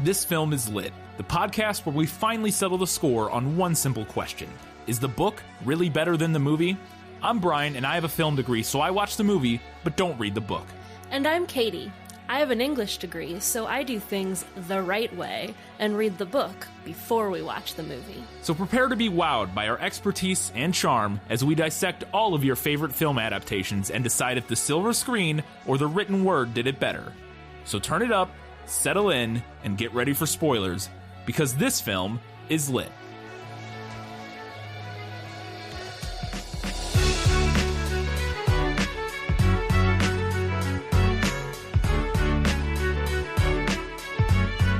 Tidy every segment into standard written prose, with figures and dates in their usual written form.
This Film is Lit, the podcast where we finally settle the score on one simple question. Is the book really better than the movie? I'm Brian, and I have a film degree, so I watch the movie, but don't read the book. And I'm Katie. I have an English degree, so I do things the right way and read the book before we watch the movie. So prepare to be wowed by our expertise and charm as we dissect all of your favorite film adaptations and decide if the silver screen or the written word did it better. So turn it up, settle in, and get ready for spoilers, because this film is lit.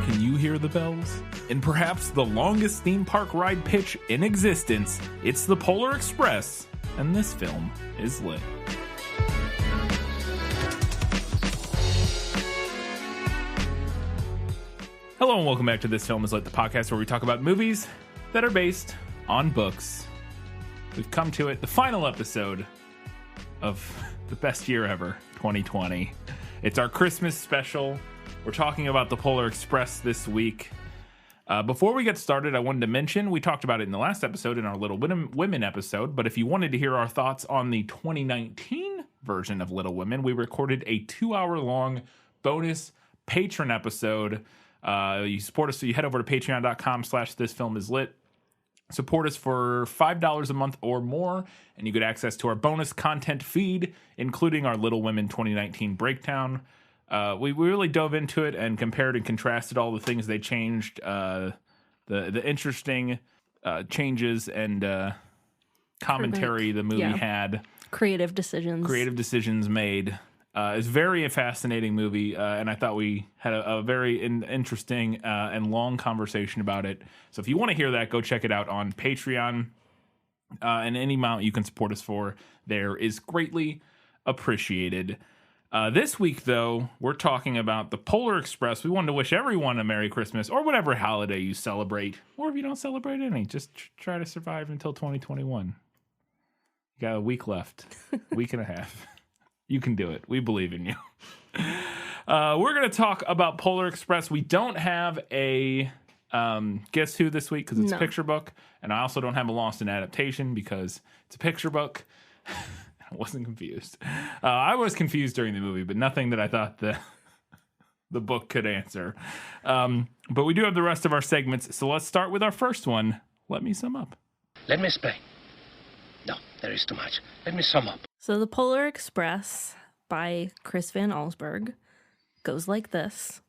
Can you hear the bells? In perhaps the longest theme park ride pitch in existence, it's the Polar Express, and this film is lit. Hello and welcome back to This Film is Lit, the podcast where we talk about movies that are based on books. We've come to it, the final episode of the best year ever, 2020. It's our Christmas special. We're talking about the Polar Express this week. Before we get started, I wanted to mention, we talked about it in the last episode, in our Little Women episode, but if you wanted to hear our thoughts on the 2019 version of Little Women, we recorded a 2-hour-long bonus patron episode. You support us, so you head over to patreon.com/thisfilmislit. Support us for $5 a month or more, and you get access to our bonus content feed, including our Little Women 2019 breakdown. We really dove into it and compared and contrasted all the things they changed, the interesting changes and commentary the movie had. Creative decisions made. It's a very fascinating movie, and I thought we had a very interesting and long conversation about it. So if you want to hear that, go check it out on Patreon. And any amount you can support us for there is greatly appreciated. This week, though, we're talking about the Polar Express. We wanted to wish everyone a Merry Christmas, or whatever holiday you celebrate. Or if you don't celebrate any, just try to survive until 2021. You got a week left, week and a half. You can do it. We believe in you. We're going to talk about Polar Express. We don't have a Guess Who this week because it's a picture book. And I also don't have a Lost in Adaptation because it's a picture book. I wasn't confused. I was confused during the movie, but nothing that I thought the book could answer. But we do have the rest of our segments. So let's start with our first one. Let me sum up. Let me explain. No, there is too much. Let me sum up. So The Polar Express by Chris Van Allsburg goes like this.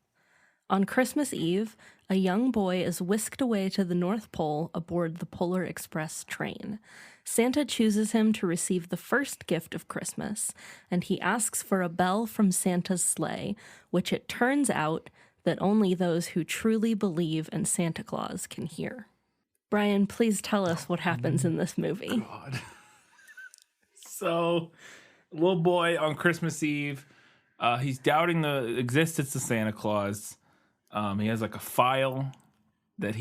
On Christmas Eve, a young boy is whisked away to the North Pole aboard the Polar Express train. Santa chooses him to receive the first gift of Christmas, and he asks for a bell from Santa's sleigh, which it turns out that only those who truly believe in Santa Claus can hear. Brian, please tell us what happens in this movie. God. So, a little boy on Christmas Eve, he's doubting the existence of Santa Claus. He has like a file that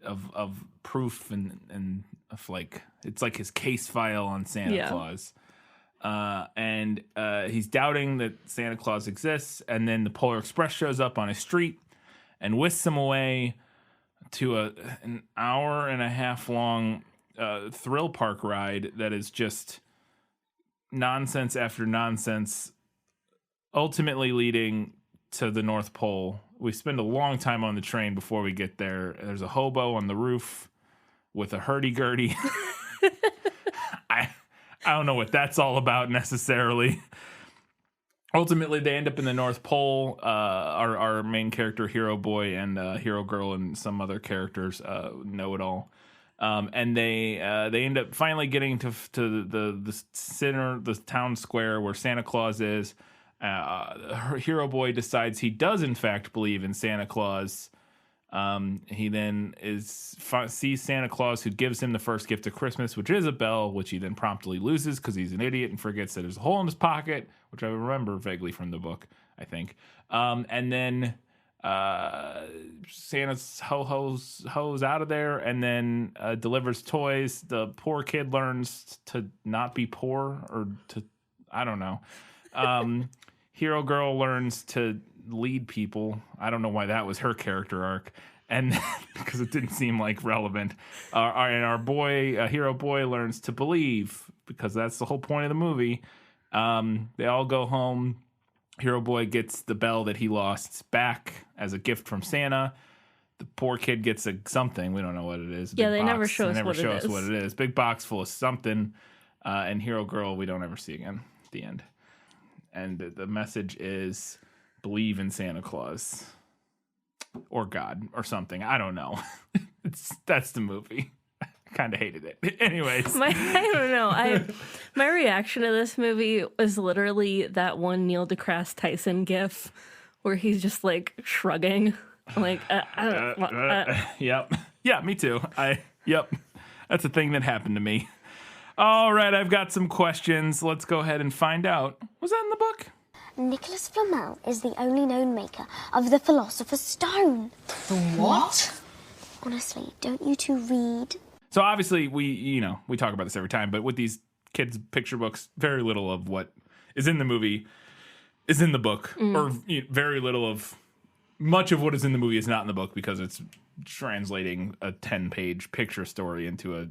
of proof and of like, it's like his case file on Santa Claus. And he's doubting that Santa Claus exists. And then the Polar Express shows up on his street and whisks him away to an hour and a half long thrill park ride that is just nonsense after nonsense, ultimately leading to the North Pole. We spend a long time on the train before we get there. There's a hobo on the roof with a hurdy-gurdy. I don't know what that's all about necessarily. Ultimately, they end up in the North Pole. Our main character, Hero Boy, and Hero Girl, and some other characters know it all. And they end up finally getting to the center, the town square where Santa Claus is. Hero Boy decides he does in fact believe in Santa Claus. He then sees Santa Claus, who gives him the first gift of Christmas, which is a bell, which he then promptly loses because he's an idiot and forgets that there's a hole in his pocket, which I remember vaguely from the book, I think. And then Santa's hoes out of there and then delivers toys. The poor kid learns to not be poor, or to, I don't know. Hero Girl learns to lead people. I don't know why that was her character arc, and because it didn't seem like relevant. And our boy, Hero Boy, learns to believe, because that's the whole point of the movie. They all go home. Hero Boy gets the bell that he lost back as a gift from Santa. The poor kid gets something. We don't know what it is. They never show us what it is. Big box full of something. And Hero Girl, we don't ever see again at the end. And the message is believe in Santa Claus or God or something. I don't know. That's the movie. I kind of hated it. Anyways. I don't know. My reaction to this movie was literally that one Neil deGrasse Tyson gif where he's just like shrugging. Like, yep. Yeah, me too. Yep. That's a thing that happened to me. All right, I've got some questions. Let's go ahead and find out. Was that in the book? Nicholas Flamel is the only known maker of the Philosopher's Stone. The what? Honestly, don't you two read? So obviously we talk about this every time, but with these kids' picture books, very little of what is in the movie is in the book, or very little of much of what is in the movie is not in the book because it's translating a 10-page picture story into a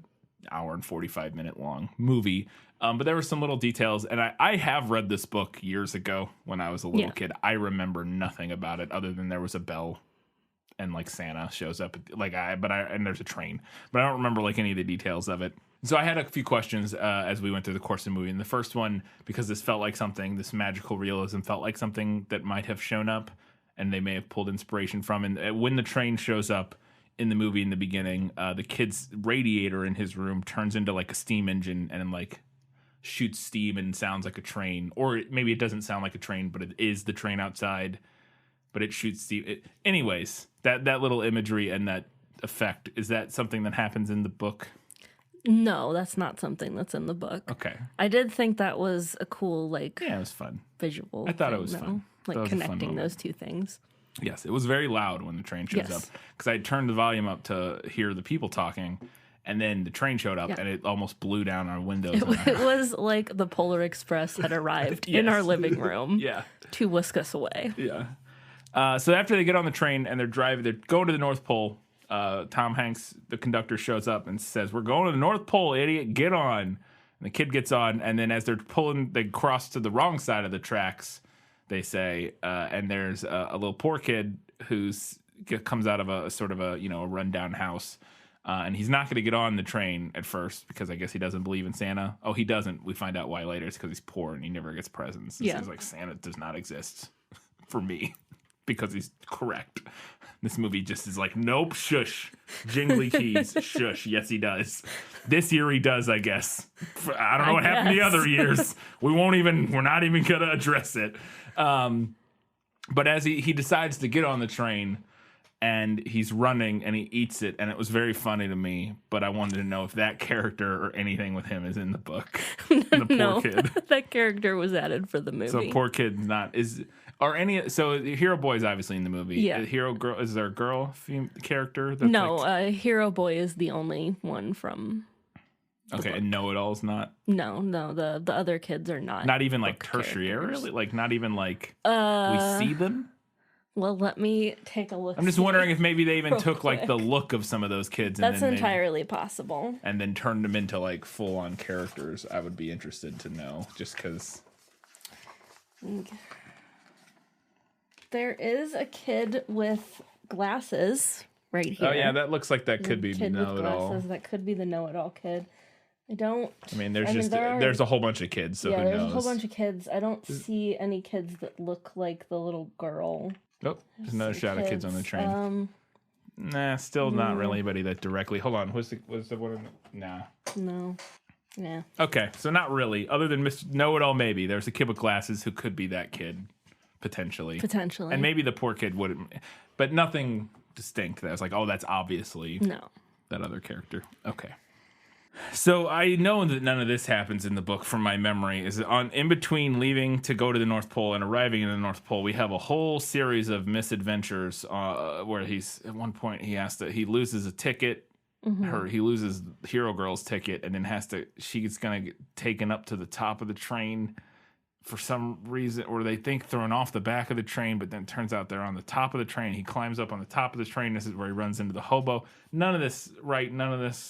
hour and 45-minute long movie. But there were some little details, and I have read this book years ago when I was a little kid. I remember nothing about it other than there was a bell and like Santa shows up, and there's a train, but I don't remember like any of the details of it. So I had a few questions as we went through the course of the movie. And the first one, because this magical realism felt like something that might have shown up and they may have pulled inspiration from. And when the train shows up in the movie in the beginning, the kid's radiator in his room turns into like a steam engine and like shoots steam and sounds like a train. Or maybe it doesn't sound like a train, but it is the train outside, but it shoots steam. Anyways, that little imagery and that effect, is that something that happens in the book? No, that's not something that's in the book. Okay. I did think that was a cool, like... Yeah, it was fun. Visual I thought thing, it was though. fun. Like connecting those two things. Yes, it was very loud when the train shows up. Because I turned the volume up to hear the people talking, and then the train showed up, and it almost blew down our windows. It was like the Polar Express had arrived in our living room to whisk us away. Yeah. So after they get on the train and they're going to the North Pole, Tom Hanks, the conductor, shows up and says, "We're going to the North Pole, idiot, get on." And the kid gets on, and then as they're pulling, they cross to the wrong side of the tracks, they say, and there's a little poor kid comes out of a sort of a rundown house, and he's not going to get on the train at first because I guess he doesn't believe in Santa. Oh, he doesn't. We find out why later. It's because he's poor and he never gets presents. It's like Santa does not exist for me because he's correct. This movie just is like, nope, shush, jingly keys, shush. Yes, he does. This year he does, I guess. I don't know what happened the other years. We're not even going to address it. But as he decides to get on the train and he's running and he eats it, and it was very funny to me, but I wanted to know if that character or anything with him is in the book. The poor kid. That character was added for the movie. So poor kid's not so Hero Boy is obviously in the movie. Yeah. Hero Girl, is there a girl character? That's Hero Boy is the only one from. Okay, and Know-It-All's not? No, the other kids are not. Not even like tertiarily? Like not even like we see them? Well, let me take a look. I'm just wondering if maybe they even took like the look of some of those kids. That's entirely possible. And then turned them into like full-on characters. I would be interested to know, just because. There is a kid with glasses right here. Oh yeah, that looks like that could be Know-It-All. That could be the Know-It-All kid. There's a whole bunch of kids, so who knows? Yeah, there's a whole bunch of kids. I don't see any kids that look like the little girl. Nope. There's another shot of kids on the train. Nah, still not really anybody that directly. Hold on. Was the one? Nah. No. Yeah. Okay, so not really. Other than Mr. Know-It-All, maybe there's a kid with glasses who could be that kid, potentially. And maybe the poor kid wouldn't, but nothing distinct. That was like, oh, that's obviously that other character. Okay. So I know that none of this happens in the book from my memory. Is in between leaving to go to the North Pole and arriving in the North Pole, we have a whole series of misadventures where he's at one point he loses a ticket. He loses Hero Girl's ticket, and then she's gonna get taken up to the top of the train, for some reason, or they think thrown off the back of the train, but then it turns out they're on the top of the train. He climbs up on the top of the train. This is where he runs into the hobo. None of this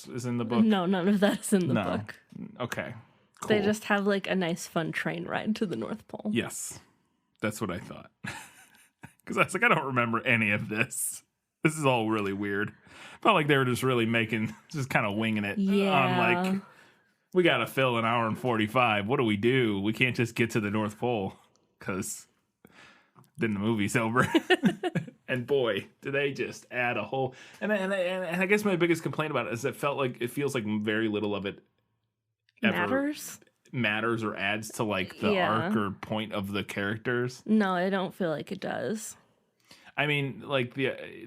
is in the book. No, none of that is in the book. Okay. Cool. They just have like a nice fun train ride to the North Pole. Yes. That's what I thought. Because I was like, I don't remember any of this. This is all really weird. Felt like they were just really just kind of winging it. On like, we got to fill an hour and 45. What do? We can't just get to the North Pole because then the movie's over. And boy, do they just add a whole... And I guess my biggest complaint about it is it feels like very little of it matters or adds to like the arc or point of the characters. No, I don't feel like it does. I mean, like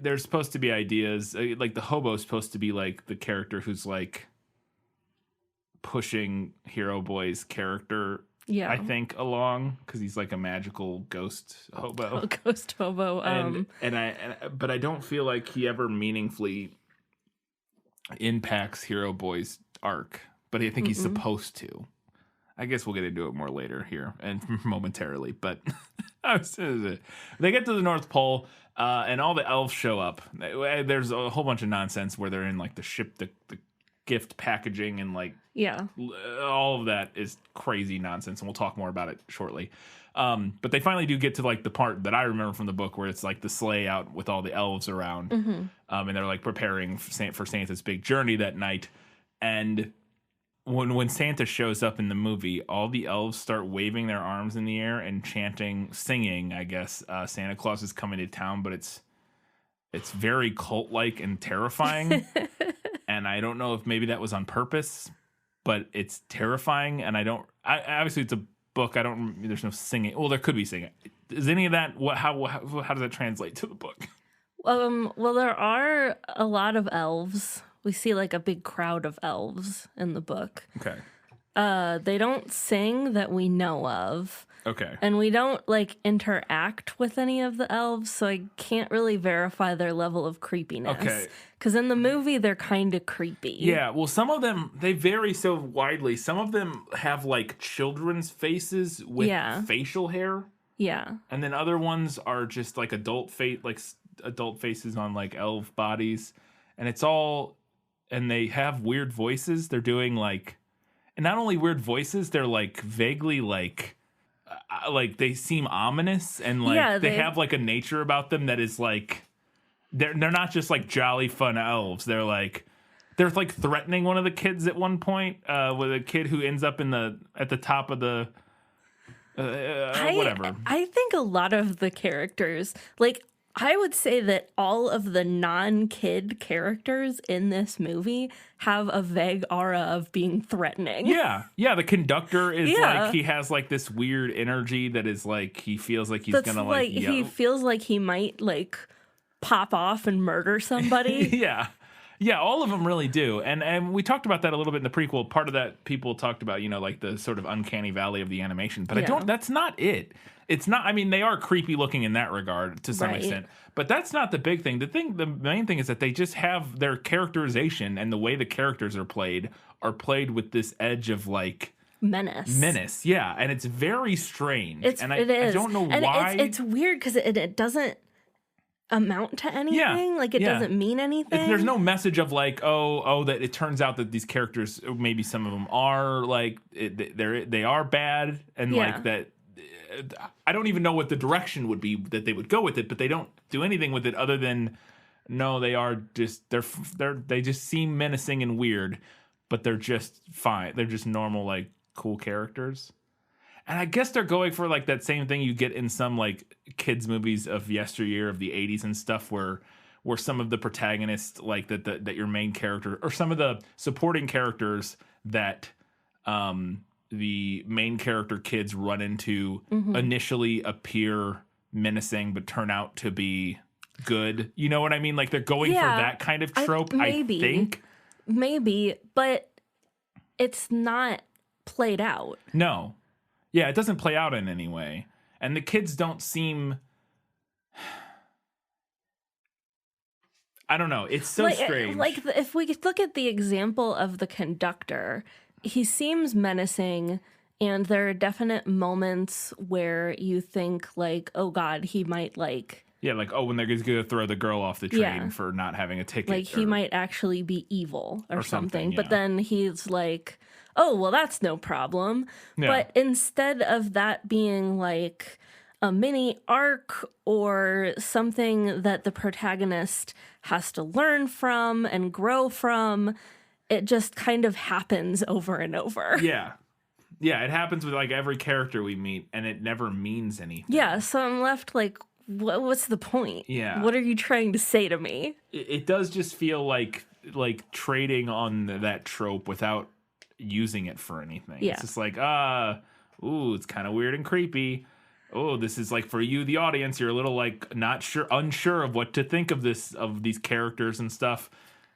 there's supposed to be ideas, like the hobo's supposed to be like the character who's like pushing Hero Boy's character, I think, along, because he's like a magical ghost hobo. Ghost hobo. But I don't feel like he ever meaningfully impacts Hero Boy's arc. But I think he's supposed to. I guess we'll get into it more later here and momentarily. But they get to the North Pole, and all the elves show up. There's a whole bunch of nonsense where they're in like the ship, the gift packaging, and like all of that is crazy nonsense. And we'll talk more about it shortly. But they finally do get to like the part that I remember from the book where it's like the sleigh out with all the elves around, and they're like preparing for Santa's big journey that night. And when Santa shows up in the movie, all the elves start waving their arms in the air and singing, I guess, Santa Claus is coming to town, but it's very cult-like and terrifying. And I don't know if maybe that was on purpose, but it's terrifying. And obviously it's a book. There's no singing. Well, there could be singing. Is any of that, how does that translate to the book? Well, there are a lot of elves. We see like a big crowd of elves in the book. Okay. They don't sing that we know of. Okay. And we don't like interact with any of the elves, so I can't really verify their level of creepiness. Okay. Because in the movie, they're kind of creepy. Yeah, well, some of them, they vary so widely. Some of them have like children's faces with facial hair. Yeah. And then other ones are just like adult faces on like elf bodies. And it's all... And they have weird voices. They're doing like, and not only weird voices, they're like vaguely like they seem ominous, and like they have like a nature about them that is like, they're not just like jolly fun elves. They're like threatening one of the kids at one point, with a kid who ends up at the top of the whatever. I think a lot of the characters, like, I would say that all of the non-kid characters in this movie have a vague aura of being threatening. Yeah. The conductor is like, he has like this weird energy that is like, he feels like he's gonna like yell. He feels like he might like pop off and murder somebody. Yeah, all of them really do. And we talked about that a little bit in the prequel. Part of that, people talked about, like the sort of uncanny valley of the animation. But that's not it. It's not, I mean, they are creepy looking in that regard to some extent. But that's not the big thing. The main thing is that they just have their characterization, and the way the characters are played with this edge of like... Menace, yeah. And it's very strange. It is. I don't know why. It's weird because it doesn't amount to anything. Like, it doesn't mean anything. There's no message of like, that it turns out that these characters, maybe some of them are like, they are bad, and like that. I don't even know what the direction would be that they would go with it, but they don't do anything with it other than, no, they are just, they just seem menacing and weird, but they're just fine. They're just normal, like, cool characters. And I guess they're going for like that same thing you get in some like kids movies of yesteryear of the 80s and stuff, where some of the protagonists, like that your main character, or some of the supporting characters that the main character kids run into initially appear menacing but turn out to be good. You know what I mean? Like, they're going for that kind of trope, I think. Maybe, but it's not played out. No. Yeah, it doesn't play out in any way. And the kids don't seem... I don't know. It's so strange. If we look at the example of the conductor, he seems menacing And there are definite moments where you think, like, oh, God, he might, like... Yeah, like, oh, when they're going to throw the girl off the train for not having a ticket. Like, he might actually be evil or something. yeah. But then he's like, oh, well, that's no problem. Yeah. But instead of that being, like, a mini arc or something that the protagonist has to learn from and grow from, it just kind of happens over and over. Yeah. Yeah, it happens with, like, every character we meet, and it never means anything. Yeah, so I'm left like, what's the point? Yeah. What are you trying to say to me? It does just feel like trading on that trope without using it for anything. Yeah. It's just like, ooh, it's kind of weird and creepy. Oh, this is like for you, the audience, you're a little like unsure of what to think of these characters and stuff.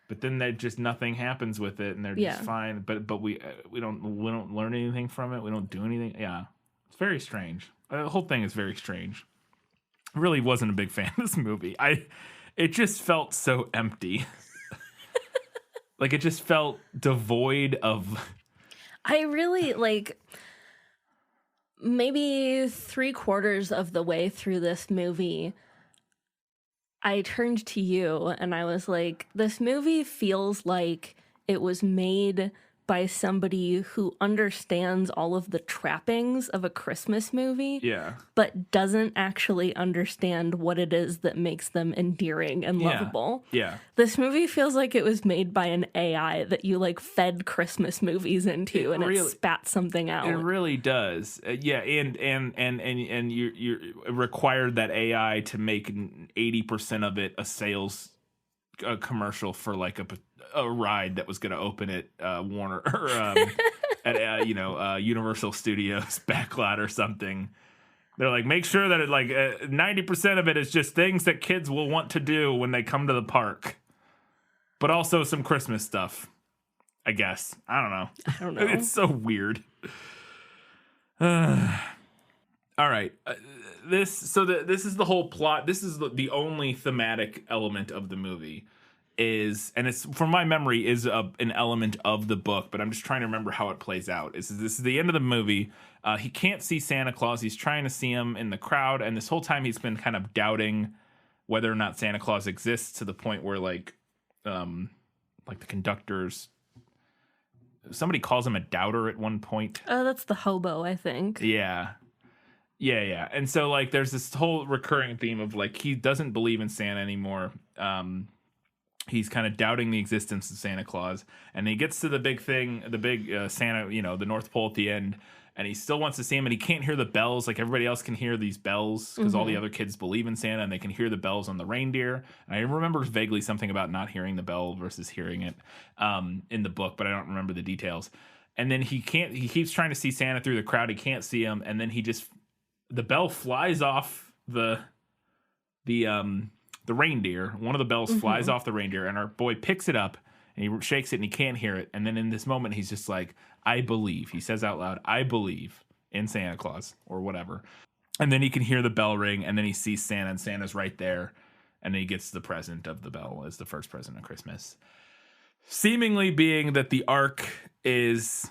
But then nothing happens with it, and they're just fine. But we don't learn anything from it. We don't do anything. Yeah, it's very strange. The whole thing is very strange. I really wasn't a big fan of this movie. It just felt so empty. Like it just felt devoid of. I really like. Maybe 3/4 of the way through this movie, I turned to you and I was like, this movie feels like it was made by somebody who understands all of the trappings of a Christmas movie, but doesn't actually understand what it is that makes them endearing and lovable. Yeah. This movie feels like it was made by an AI that you like fed Christmas movies into it spat something out. It really does. Yeah, and you required that AI to make 80% of it a sales commercial for like a ride that was going to open at Warner or at Universal Studios backlot or something. They're like, make sure that 90% of it is just things that kids will want to do when they come to the park, but also some Christmas stuff. I guess I don't know. It's so weird. All right, this is the whole plot. This is the only thematic element of the movie. And it's from my memory is an element of the book, but I'm just trying to remember how it plays out. This is the end of the movie. He can't see Santa Claus. He's trying to see him in the crowd, and this whole time he's been kind of doubting whether or not Santa Claus exists, to the point where like the conductors, somebody calls him a doubter at one point. Oh, that's the hobo, I think. Yeah. And so like there's this whole recurring theme of like he doesn't believe in Santa anymore. He's kind of doubting the existence of Santa Claus, and he gets to the big thing, the big Santa, the North Pole at the end, and he still wants to see him, and he can't hear the bells like everybody else can hear these bells, because all the other kids believe in Santa, and they can hear the bells on the reindeer. And I remember vaguely something about not hearing the bell versus hearing it in the book, but I don't remember the details. And then he keeps trying to see Santa through the crowd. He can't see him, and then the bell flies off the reindeer. One of the bells flies off the reindeer, and our boy picks it up and he shakes it and he can't hear it. And then in this moment, he's just like, I believe. He says out loud, I believe in Santa Claus or whatever. And then he can hear the bell ring, and then he sees Santa, and Santa's right there. And then he gets the present of the bell as the first present of Christmas. Seemingly being that the arc is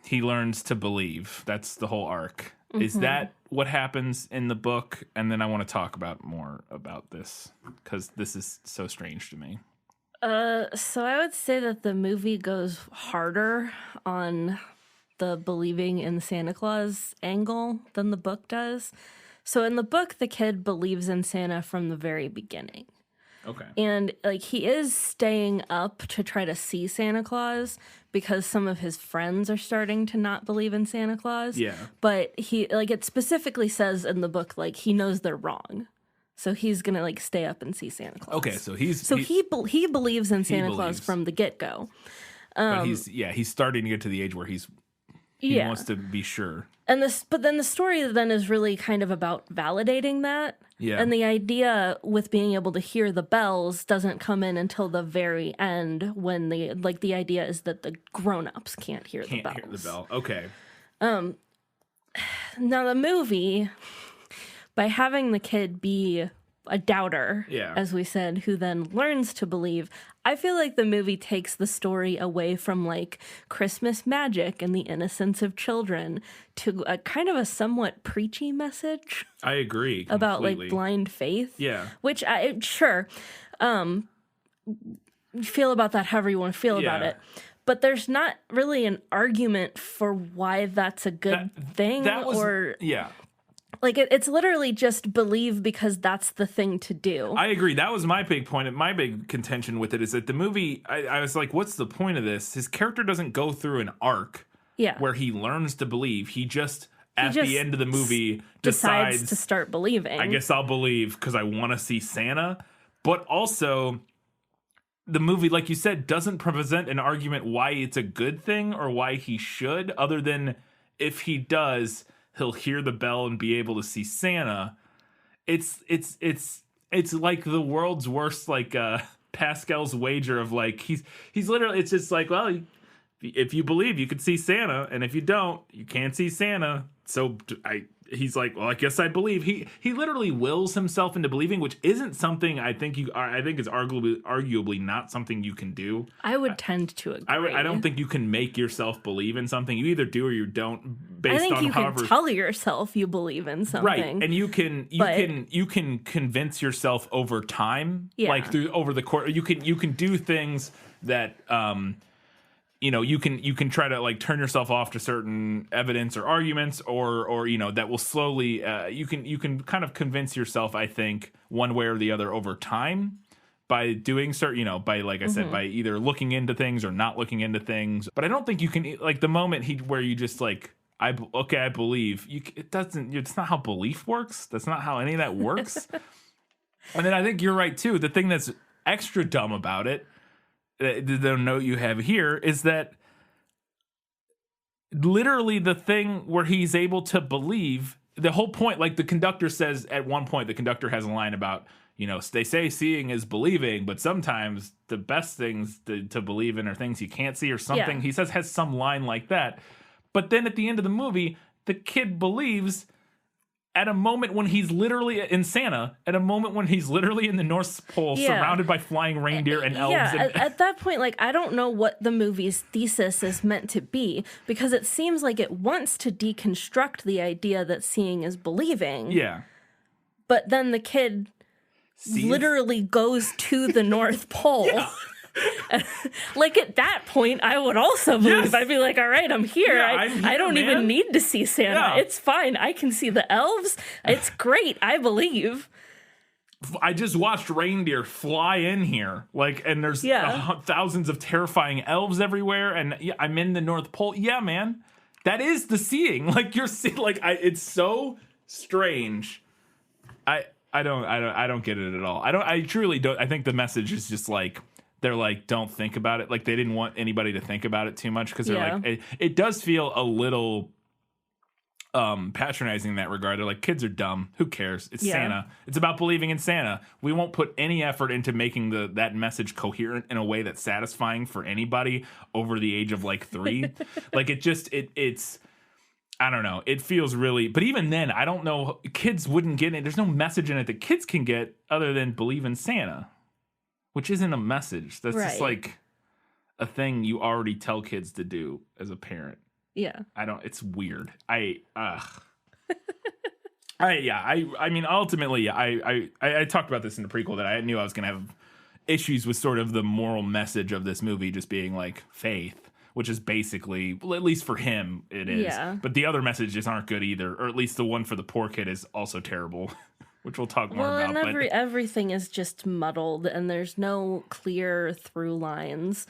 he learns to believe. That's the whole arc. Is that what happens in the book? And then I want to talk more about this, because this is so strange to me. So I would say that the movie goes harder on the believing in Santa Claus angle than the book does. So in the book, the kid believes in Santa from the very beginning. Okay. And like he is staying up to try to see Santa Claus because some of his friends are starting to not believe in Santa Claus. Yeah. But it specifically says in the book, like, he knows they're wrong. So he's going to like stay up and see Santa Claus. Okay, so he believes in Santa Claus from the get-go. But he's starting to get to the age where he wants to be sure. But then the story then is really kind of about validating that. Yeah. And the idea with being able to hear the bells doesn't come in until the very end, when the idea is that the grown-ups can't hear the bells. Can't hear the bell. Okay. Now the movie, by having the kid be a doubter, Yeah. as we said, who then learns to believe. I feel like the movie takes the story away from like Christmas magic and the innocence of children to a kind of a somewhat preachy message I agree about completely. like blind faith. Yeah. Which I sure feel about that however you want to feel about Yeah. it. But there's not really an argument for why that's a good thing That was, or yeah. like it's literally just believe because that's the thing to do. I agree. That was my big point. My big contention with it is that the movie, I was like, what's the point of this? His character doesn't go through an arc Yeah. where he learns to believe. He just, at just the end of the movie, decides to start believing. I guess I'll believe because I want to see Santa. But also, the movie, like you said, doesn't present an argument why it's a good thing or why he should, other than if he does, he'll hear the bell and be able to see Santa. It's like the world's worst, like Pascal's wager of like he's literally, it's just like, well, if you believe, you can see Santa, and if you don't, you can't see Santa. So he's like, well, I guess I believe. He literally wills himself into believing, which isn't something I think is arguably not something you can do. I would tend to agree. I don't think you can make yourself believe in something. You either do or you don't, based I think on you however. can tell yourself you believe in something, Right, and you can convince yourself over time, Yeah. like through over the course. You can do things that you can try to like turn yourself off to certain evidence or arguments, or that will slowly you can kind of convince yourself, I think, one way or the other over time by doing certain, by, like I said, by either looking into things or not looking into things. But I don't think you can, like, the moment where you just like, I believe, it's not how belief works. That's not how any of that works. And then I think you're right too. The thing that's extra dumb about it, the note you have here, is that literally the thing where he's able to believe, the whole point, like the conductor says at one point, the conductor has a line about, they say seeing is believing, but sometimes the best things to believe in are things you can't see or something. Yeah. He has some line like that. But then at the end of the movie, the kid believes at a moment when he's literally in Santa, at a moment when he's literally in the North Pole, surrounded by flying reindeer and elves. Yeah, at that point, like, I don't know what the movie's thesis is meant to be, because it seems like it wants to deconstruct the idea that seeing is believing. Yeah. But then the kid literally goes to the North Pole. Like, at that point, I would also believe. Yes. I'd be like, all right, I'm here. Yeah, I'm here, I don't man. even need to see Santa. Yeah. It's fine. I can see the elves. It's great. I believe. I just watched reindeer fly in here, like, and there's thousands of terrifying elves everywhere, and I'm in the North Pole. Yeah, man, that is the seeing. Like, you're seeing, like, it's so strange. I don't get it at all. I truly don't. I think the message is just like, they're like, don't think about it. Like, they didn't want anybody to think about it too much, because they're like, it does feel a little patronizing in that regard. They're like, kids are dumb. Who cares? It's Santa. It's about believing in Santa. We won't put any effort into making that message coherent in a way that's satisfying for anybody over the age of like 3. Like, it's I don't know. It feels really, but even then, I don't know. Kids wouldn't get it. There's no message in it that kids can get other than believe in Santa, which isn't a message. That's just like a thing you already tell kids to do as a parent. Yeah. It's weird. I mean, ultimately, I talked about this in the prequel, that I knew I was going to have issues with sort of the moral message of this movie just being like faith, which is basically, well, at least for him, it is. Yeah. But the other messages aren't good either, or at least the one for the poor kid is also terrible, which we'll talk more about. And everything is just muddled, and there's no clear through lines.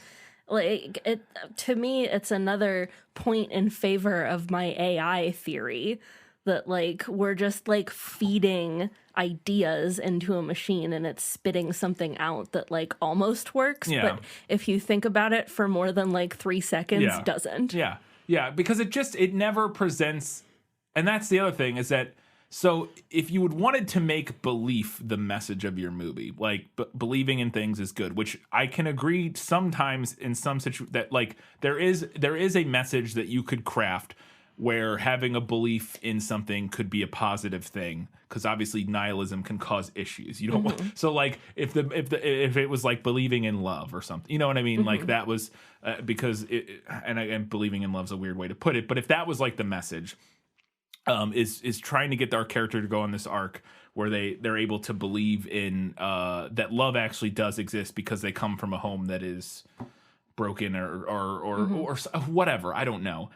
Like, to me, it's another point in favor of my AI theory that, like, we're just, like, feeding ideas into a machine and it's spitting something out that, like, almost works. Yeah. But if you think about it for more than, like, 3 seconds, doesn't. Yeah. Yeah, because it never presents, and that's the other thing, is that, so if you would wanted to make belief the message of your movie, like believing in things is good, which I can agree sometimes in some situations that, like, there is a message that you could craft where having a belief in something could be a positive thing, because obviously nihilism can cause issues. You don't want, so like if it was like believing in love or something, you know what I mean? Like that was because and believing in love's a weird way to put it, but if that was like the message, is trying to get our character to go on this arc where they're able to believe in that love actually does exist because they come from a home that is broken or whatever. I don't know.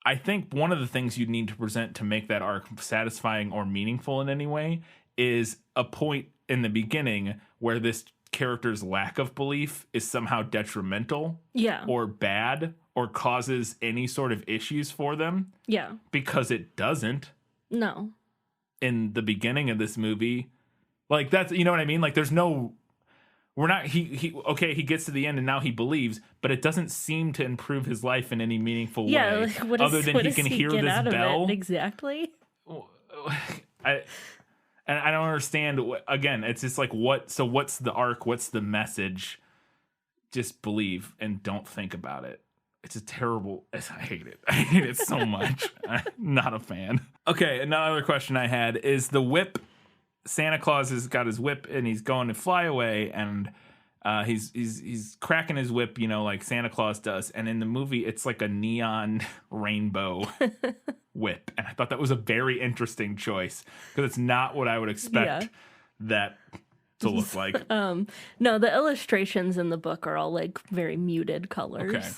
I think one of the things you need to present to make that arc satisfying or meaningful in any way is a point in the beginning where this character's lack of belief is somehow detrimental or bad or causes any sort of issues for them. Yeah. Because it doesn't. No. In the beginning of this movie. Like, that's, you know what I mean? Like, there's no... We're not, he gets to the end and now he believes, but it doesn't seem to improve his life in any meaningful way. Like, other than he can hear this bell. Exactly. I don't understand. Again, it's just like, what's the arc? What's the message? Just believe and don't think about it. It's a terrible, I hate it. I hate it so much. I'm not a fan. Okay, another question I had is the whip. Santa Claus has got his whip and he's going to fly away, and he's cracking his whip, you know, like Santa Claus does. And in the movie, it's like a neon rainbow whip. And I thought that was a very interesting choice because it's not what I would expect that to look like. No, the illustrations in the book are all like very muted colors. Okay.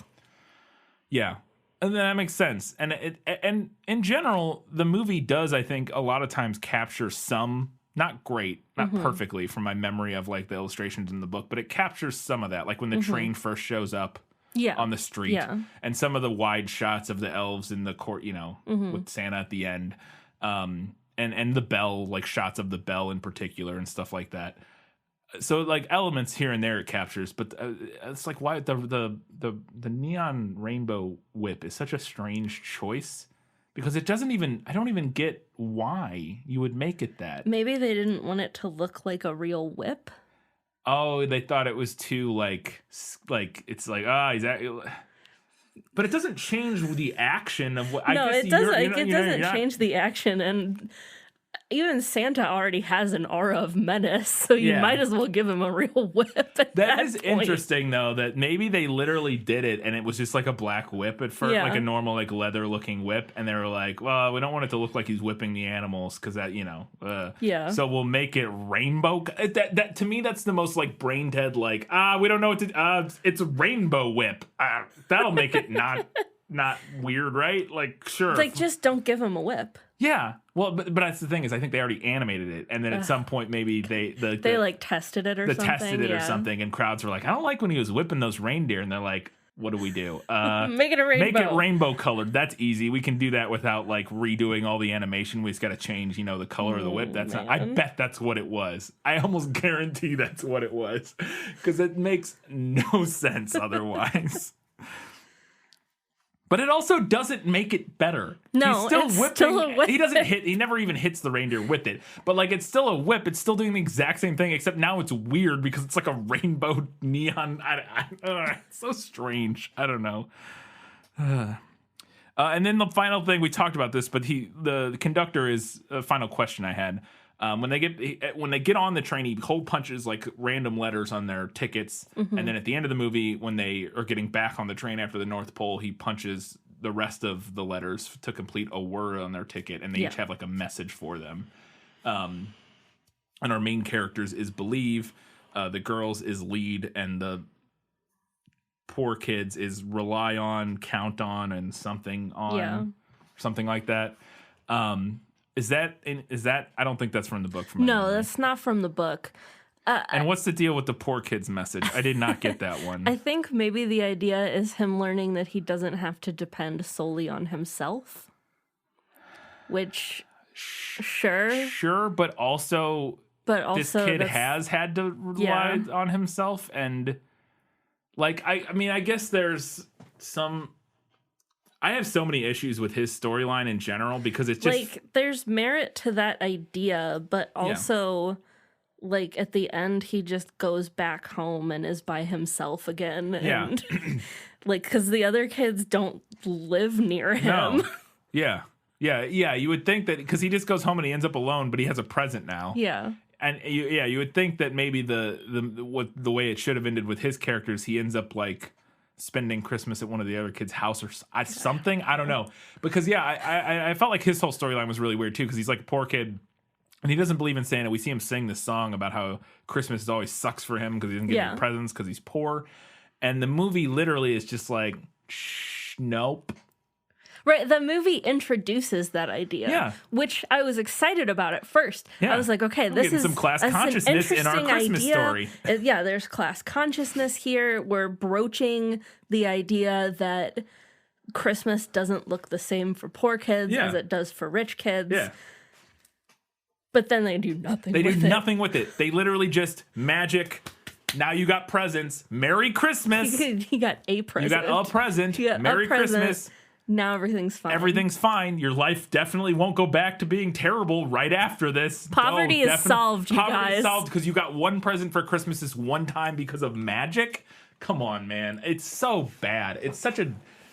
Yeah. And that makes sense. And and in general, the movie does, I think, a lot of times capture some, not great, not perfectly from my memory of like the illustrations in the book, but it captures some of that. Like when the train first shows up on the street and some of the wide shots of the elves in the court, you know, with Santa at the end. And the bell, like shots of the bell in particular and stuff like that. So like elements here and there it captures, but it's like why the neon rainbow whip is such a strange choice. Because it doesn't even, I don't even get why you would make it that. Maybe they didn't want it to look like a real whip. Oh, they thought it was too like it's like, he's but it doesn't change the action of what. No, I guess it doesn't. It doesn't change the action, and even Santa already has an aura of menace, so you might as well give him a real whip. That is point. Interesting, though, that maybe they literally did it, and it was just like a black whip at first, like a normal like leather-looking whip, and they were like, "Well, we don't want it to look like he's whipping the animals because that, you know, so we'll make it rainbow." That to me, that's the most like brain dead. Like, we don't know what to. It's a rainbow whip. That'll make it not weird, right? Like, sure. Like, just don't give him a whip. Yeah, well, but that's the thing is I think they already animated it, and then at some point maybe they like tested it or something, and crowds were like, I don't like when he was whipping those reindeer, and they're like, what do we do? Make it a rainbow. Make it rainbow colored. That's easy. We can do that without like redoing all the animation. We just got to change, you know, the color of the whip. That's not, I bet that's what it was. I almost guarantee that's what it was because it makes no sense otherwise. But it also doesn't make it better. No, he's still it's whipping. Still a whip. He doesn't hit. He never even hits the reindeer with it. But like, it's still a whip. It's still doing the exact same thing, except now it's weird because it's like a rainbow neon. It's so strange. I don't know. And then the final thing we talked about this, but the conductor is a final question I had. When they get on the train, he hole punches like random letters on their tickets, and then at the end of the movie, when they are getting back on the train after the North Pole, he punches the rest of the letters to complete a word on their ticket, and they each have like a message for them. And our main characters is believe, the girls is lead, and the poor kids is rely on, count on, and something like that. Is that I don't think that's from the book. No, that's not from the book. And what's the deal with the poor kid's message? I did not get that one. I think maybe the idea is him learning that he doesn't have to depend solely on himself. Which, sure, but also this kid has had to rely on himself, and like I mean, I guess there's some. I have so many issues with his storyline in general because it's just like there's merit to that idea, but also like at the end he just goes back home and is by himself again. Yeah. And like, because the other kids don't live near him. No. Yeah. Yeah. You would think that because he just goes home and he ends up alone, but he has a present now. Yeah. And you would think that maybe the way it should have ended with his characters, he ends up like spending Christmas at one of the other kids' house or something. I don't know. Because I felt like his whole storyline was really weird too, because he's like a poor kid and he doesn't believe in Santa. We see him sing this song about how Christmas always sucks for him because he doesn't get any presents because he's poor. And the movie literally is just like, nope. Right, the movie introduces that idea, which I was excited about at first. Yeah. I was like, okay, this is some class consciousness in our Christmas story. Yeah, there's class consciousness here. We're broaching the idea that Christmas doesn't look the same for poor kids as it does for rich kids. Yeah. But then they do nothing with it. They do nothing with it. They literally just magic. Now you got presents. Merry Christmas. You got a present. You got a present. Merry Christmas. Now everything's fine. Everything's fine. Your life definitely won't go back to being terrible right after this. Poverty is solved, you guys. Poverty is solved because you got one present for Christmas this one time because of magic. Come on, man. It's so bad. It's such a...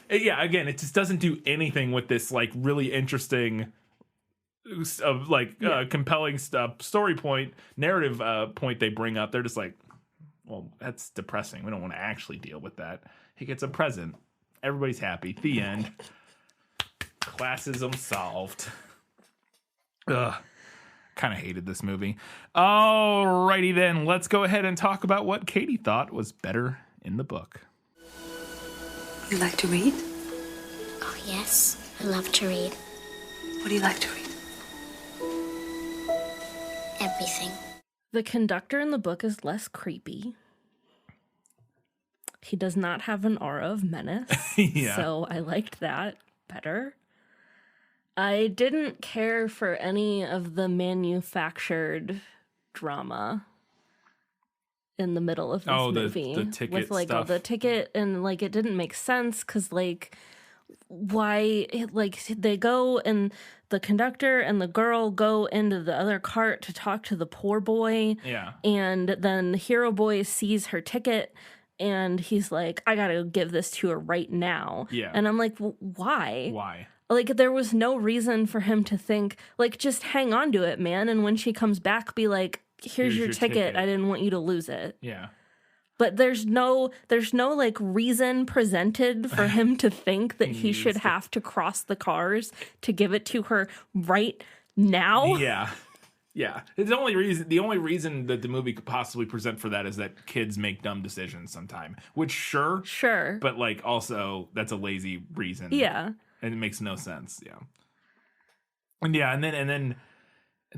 Yeah, again, it just doesn't do anything with this, like, really interesting... compelling stuff, story point, narrative point they bring up. They're just like, well, that's depressing. We don't want to actually deal with that. He gets a present. Everybody's happy. The end. Classism solved. Ugh. Kind of hated this movie. Alrighty then, let's go ahead and talk about what Katie thought was better in the book. You like to read? Oh, yes. I love to read. What do you like to read? Everything. The conductor in the book is less creepy. He does not have an aura of menace, so I liked that better. I didn't care for any of the manufactured drama in the middle of this movie. The ticket with like stuff. all the ticket, and like it didn't make sense because like why they go and the conductor and the girl go into the other cart to talk to the poor boy. Yeah. And then the hero boy sees her ticket and he's like, I gotta give this to her right now. Yeah. And I'm like, why? Why? Like, there was no reason for him to think, like, just hang on to it, man. And when she comes back, be like, here's your ticket. I didn't want you to lose it. Yeah. But there's no like reason presented for him to think that he should have to cross the cars to give it to her right now. Yeah. Yeah. The only reason that the movie could possibly present for that is that kids make dumb decisions sometime. Which sure. But like also that's a lazy reason. Yeah. And it makes no sense. Yeah. And yeah, and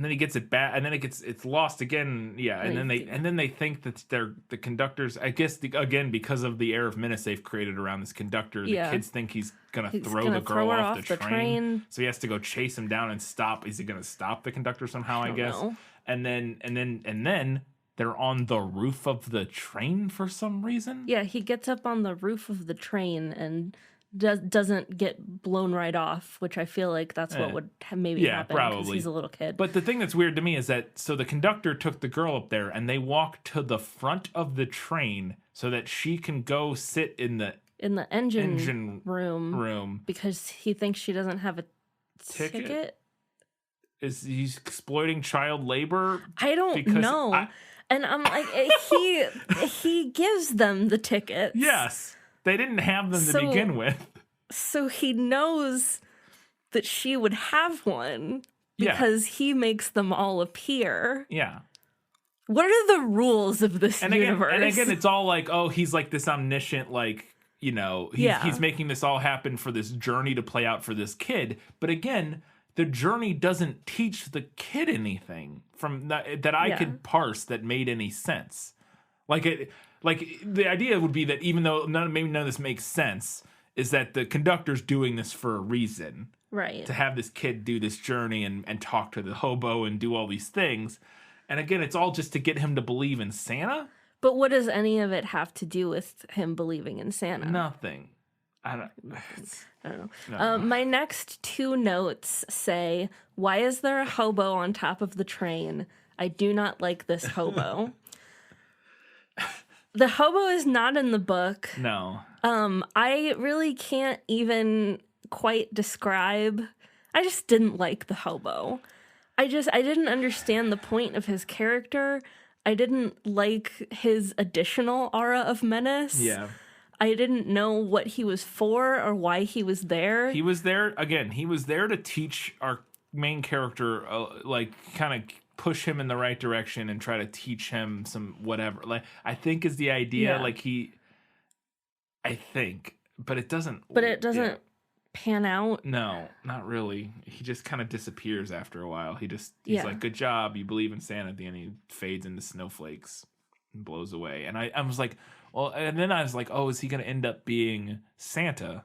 then he gets it back, and then it's lost again. Yeah, and then they think that they're the conductors. I guess again because of the air of menace they've created around this conductor, the kids think he's gonna throw the girl off the train. So he has to go chase him down and stop. Is he gonna stop the conductor somehow? I guess. Know. And then they're on the roof of the train for some reason. Yeah, he gets up on the roof of the train and doesn't get blown right off, which I feel like that's what would maybe happen because he's a little kid. But the thing that's weird to me is that so the conductor took the girl up there and they walked to the front of the train so that she can go sit in the engine room because he thinks she doesn't have a ticket. Is he exploiting child labor? I don't know. And I'm like, he gives them the tickets. Yes. They didn't have them to begin with. So he knows that she would have one because he makes them all appear. Yeah. What are the rules of this universe? And again, it's all like, oh, he's like this omniscient, like, you know, he's making this all happen for this journey to play out for this kid. But again, the journey doesn't teach the kid anything from that I could parse that made any sense. Like the idea would be that even though maybe none of this makes sense, is that the conductor's doing this for a reason. Right. To have this kid do this journey and talk to the hobo and do all these things. And again, it's all just to get him to believe in Santa. But what does any of it have to do with him believing in Santa? Nothing. I don't know. No. My next two notes say, "Why is there a hobo on top of the train? I do not like this hobo." The hobo is not in the book. No. I really can't even quite describe. I just didn't like the hobo. I didn't understand the point of his character. I didn't like his additional aura of menace. Yeah. I didn't know what he was for or why he was there. He was there to teach our main character, kind of push him in the right direction and try to teach him some whatever. Like, I think is the idea. Yeah. But it doesn't. But it doesn't pan out. No, not really. He just kind of disappears after a while. He's like, "Good job, you believe in Santa." At the end, he fades into snowflakes and blows away. And I was like, well, and then I was like, oh, is he going to end up being Santa?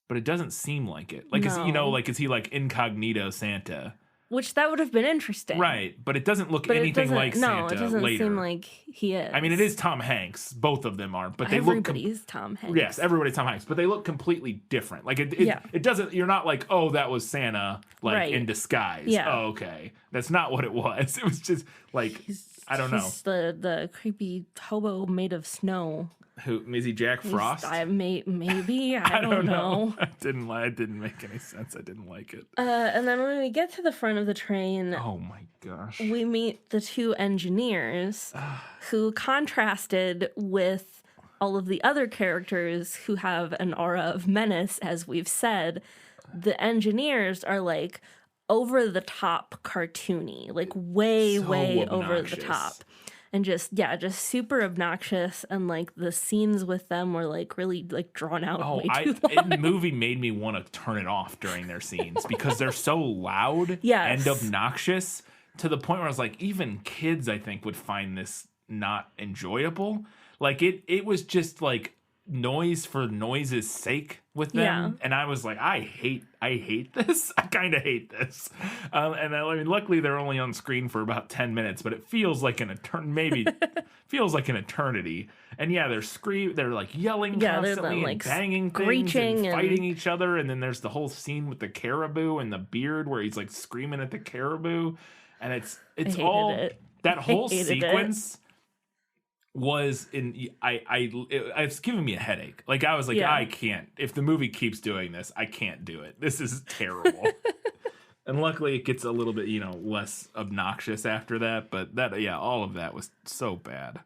But it doesn't seem like it. Like, No. is he like incognito Santa? Which that would have been interesting. Right, but it doesn't look anything like Santa No, it doesn't later. seem like he is. I mean, it is Tom Hanks. Both of them are, but they Everybody's Tom Hanks. Yes, everybody's Tom Hanks, but they look completely different. Like it doesn't. You're not like, oh, that was Santa, like in disguise. Yeah. Oh, okay, that's not what it was. It was just like I don't know. He's the creepy hobo made of snow. Who is he? Jack Frost? Maybe I don't know. It didn't make any sense. I didn't like it. And then when we get to the front of the train, Oh my gosh. we meet the two engineers who contrasted with all of the other characters who have an aura of menace, as we've said. The engineers are like over the top cartoony, like way over the obnoxious. top. And just super obnoxious, and like the scenes with them were like really like drawn out. Oh, way too long. the movie made me want to turn it off during their scenes because they're so loud Yes. and obnoxious to the point where I was like, even kids, I think, would find this not enjoyable. Like it was just like noise for noise's sake with them, Yeah. and I was like, I hate this. I kind of hate this. And I mean, luckily they're only on screen for about 10 minutes, but it feels like an feels like an eternity. And yeah, they're like yelling constantly and like banging things screeching and fighting each other. And then there's the whole scene with the caribou and the beard where he's like screaming at the caribou, and it's all it. that whole hated sequence. Was it's giving me a headache. Like I was like, Yeah. I can't. If the movie keeps doing this, I can't do it. This is terrible. And luckily, it gets a little bit, less obnoxious after that. But all of that was so bad.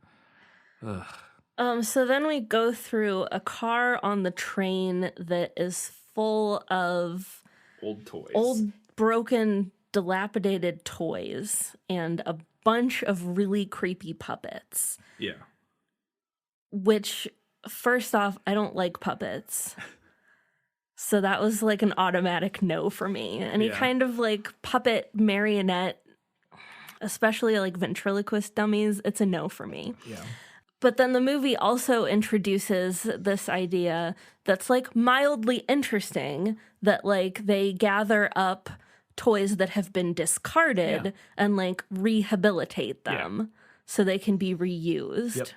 Ugh. So then we go through a car on the train that is full of Old toys. old, broken, dilapidated toys and a bunch of really creepy puppets. Yeah. Which, first off, I don't like puppets. So that was like an automatic no for me. Any Yeah. kind of like puppet marionette, especially like ventriloquist dummies, it's a no for me. Yeah. But then the movie also introduces this idea that's like mildly interesting, that like they gather up toys that have been discarded and like rehabilitate them so they can be reused. Yep.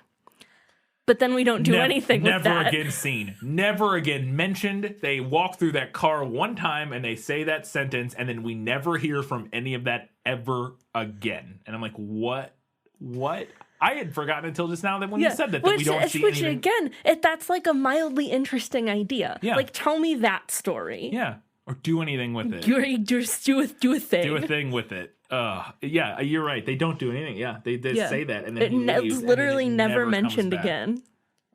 But then we don't do anything with that. Never again seen. Never again mentioned. They walk through that car one time and they say that sentence, and then we never hear from any of that ever again. And I'm like, what? I had forgotten until just now that when you said that we don't see anything. Again, that's like a mildly interesting idea. Yeah. Like, tell me that story. Yeah. Or do anything with it. Just do a thing. Do a thing with it. Yeah, you're right. They don't do anything. Yeah, they say that, and then It's literally never mentioned comes back. again.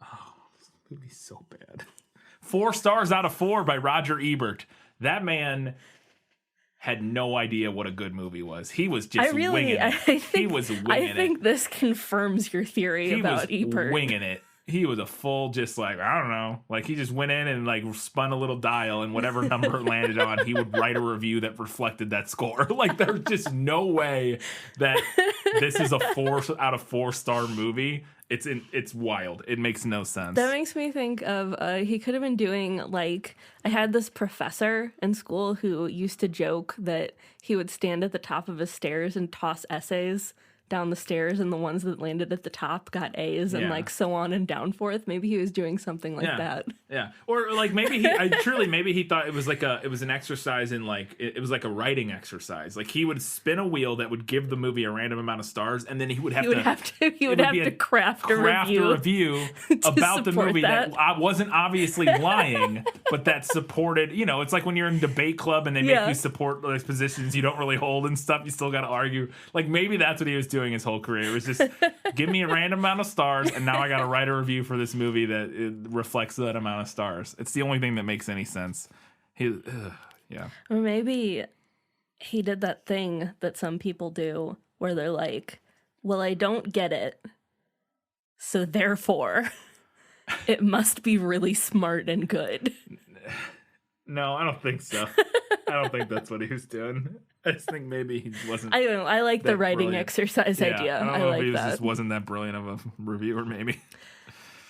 Oh, this movie's so bad. 4 stars out of 4 by Roger Ebert. That man had no idea what a good movie was. He was just winging it. He was winging it. I think this confirms your theory about Ebert. Winging it. He was a full, just like, I don't know. Like, he just went in and, like, spun a little dial, and whatever number it landed on, he would write a review that reflected that score. Like, there's just no way that this is a 4 out of 4 star movie. It's wild. It makes no sense. That makes me think of, he could have been doing, like, I had this professor in school who used to joke that he would stand at the top of his stairs and toss essays down the stairs, and the ones that landed at the top got A's, and Yeah. like so on and down forth. Maybe he was doing something like that. Yeah. Or like maybe maybe he thought it was an exercise in like it was like a writing exercise. Like he would spin a wheel that would give the movie a random amount of stars, and then he would have to craft a review about the support movie that wasn't obviously lying, but that supported, it's like when you're in debate club and they make you support those positions you don't really hold and stuff, you still got to argue. Like maybe that's what he was doing his whole career. It was just give me a random amount of stars, and now I got to write a review for this movie that it reflects that amount of stars. It's the only thing that makes any sense. Or maybe he did that thing that some people do where they're like, well, I don't get it, so therefore it must be really smart and good. No, I don't think so. I don't think that's what he was doing. I just think maybe he wasn't. I don't know. I like the writing brilliant. Exercise idea. I don't know if he that. just wasn't that brilliant of a reviewer, maybe.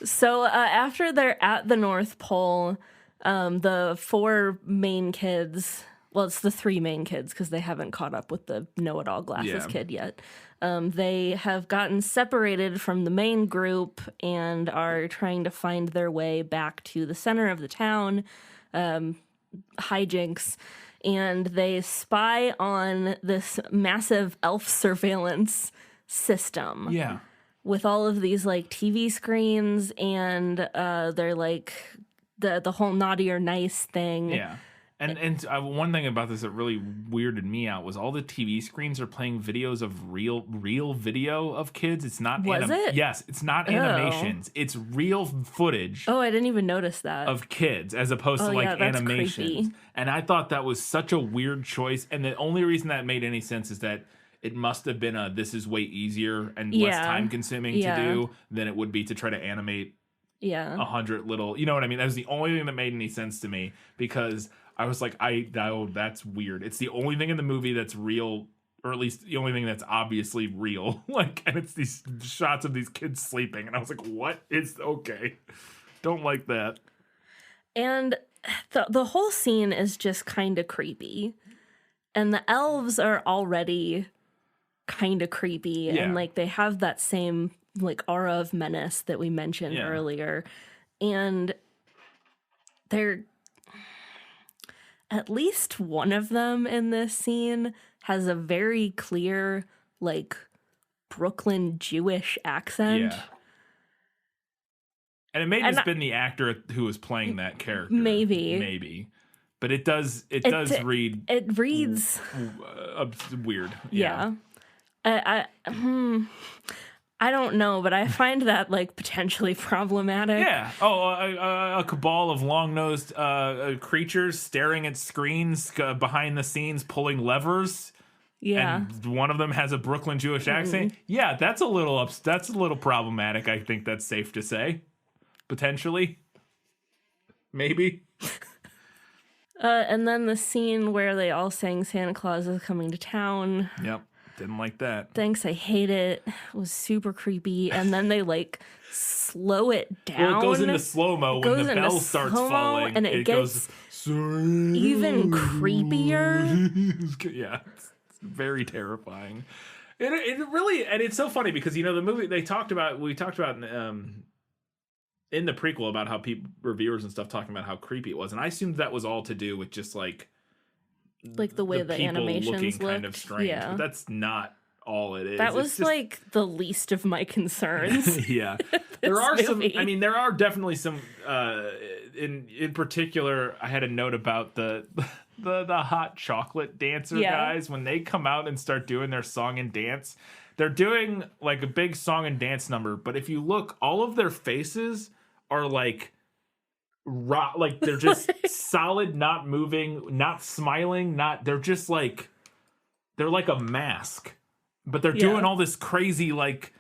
So after they're at the North Pole, the four main kids, well, it's the three main kids because they haven't caught up with the know-it-all glasses kid yet. They have gotten separated from the main group and are trying to find their way back to the center of the town. Hijinks. And they spy on this massive elf surveillance system. Yeah. With all of these like TV screens, and they're like the whole naughty or nice thing. Yeah. And one thing about this that really weirded me out was all the TV screens are playing videos of real video of kids. It's not it? Yes, it's not animations. It's real footage. Oh, I didn't even notice that. Of kids as opposed to like animations. Creepy. And I thought that was such a weird choice. And the only reason that made any sense is that it must have been this is way easier and less time consuming to do than it would be to try to animate 100 little, you know what I mean? That was the only thing that made any sense to me, because I was like, that's weird. It's the only thing in the movie that's real, or at least the only thing that's obviously real. Like, and it's these shots of these kids sleeping, and I was like, what is okay? Don't like that. And the whole scene is just kind of creepy, and the elves are already kind of creepy, and like they have that same like aura of menace that we mentioned earlier, and they're at least one of them in this scene has a very clear, like, Brooklyn Jewish accent. Yeah. And it may have just been the actor who was playing that character. Maybe. But it does read... It reads... weird. Yeah. I don't know, but I find that, like, potentially problematic. Yeah. Oh, a cabal of long-nosed creatures staring at screens behind the scenes, pulling levers. Yeah. And one of them has a Brooklyn Jewish accent. Yeah, that's a little problematic, I think that's safe to say. Potentially. Maybe. And then the scene where they all sang Santa Claus is Coming to Town. Yep. Didn't like that. Thanks, I hate it. It was super creepy. And then they like slow it down. Well, it goes into slow-mo when the bell starts falling. And it gets even creeper. Yeah, it's very terrifying. It really, and it's so funny because, you know, the movie we talked about in the prequel about how reviewers and stuff talking about how creepy it was. And I assumed that was all to do with just like the way the animations looking looked. kind of strange, but that's not all it is. That was just like the least of my concerns. Yeah, there are some. I mean, there are definitely some. In particular, I had a note about the hot chocolate dancer guys when they come out and start doing their song and dance. They're doing like a big song and dance number, but if you look, all of their faces are like. Like they're just solid, not moving, not smiling, they're just like they're like a mask, but they're doing all this crazy like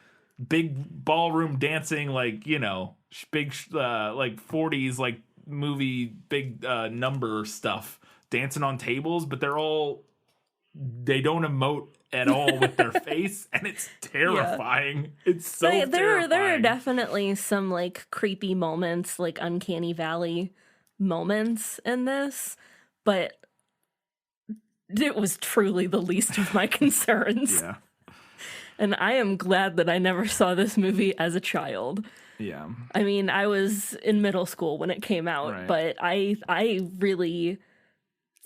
big ballroom dancing, like, you know, big like 40s like movie big number stuff, dancing on tables, but they don't emote at all with their face, and it's terrifying. It's so terrifying. There are definitely some like creepy moments, like Uncanny Valley moments in this, but it was truly the least of my concerns. Yeah. And I am glad that I never saw this movie as a child. Yeah. I mean, I was in middle school when it came out, Right. but I really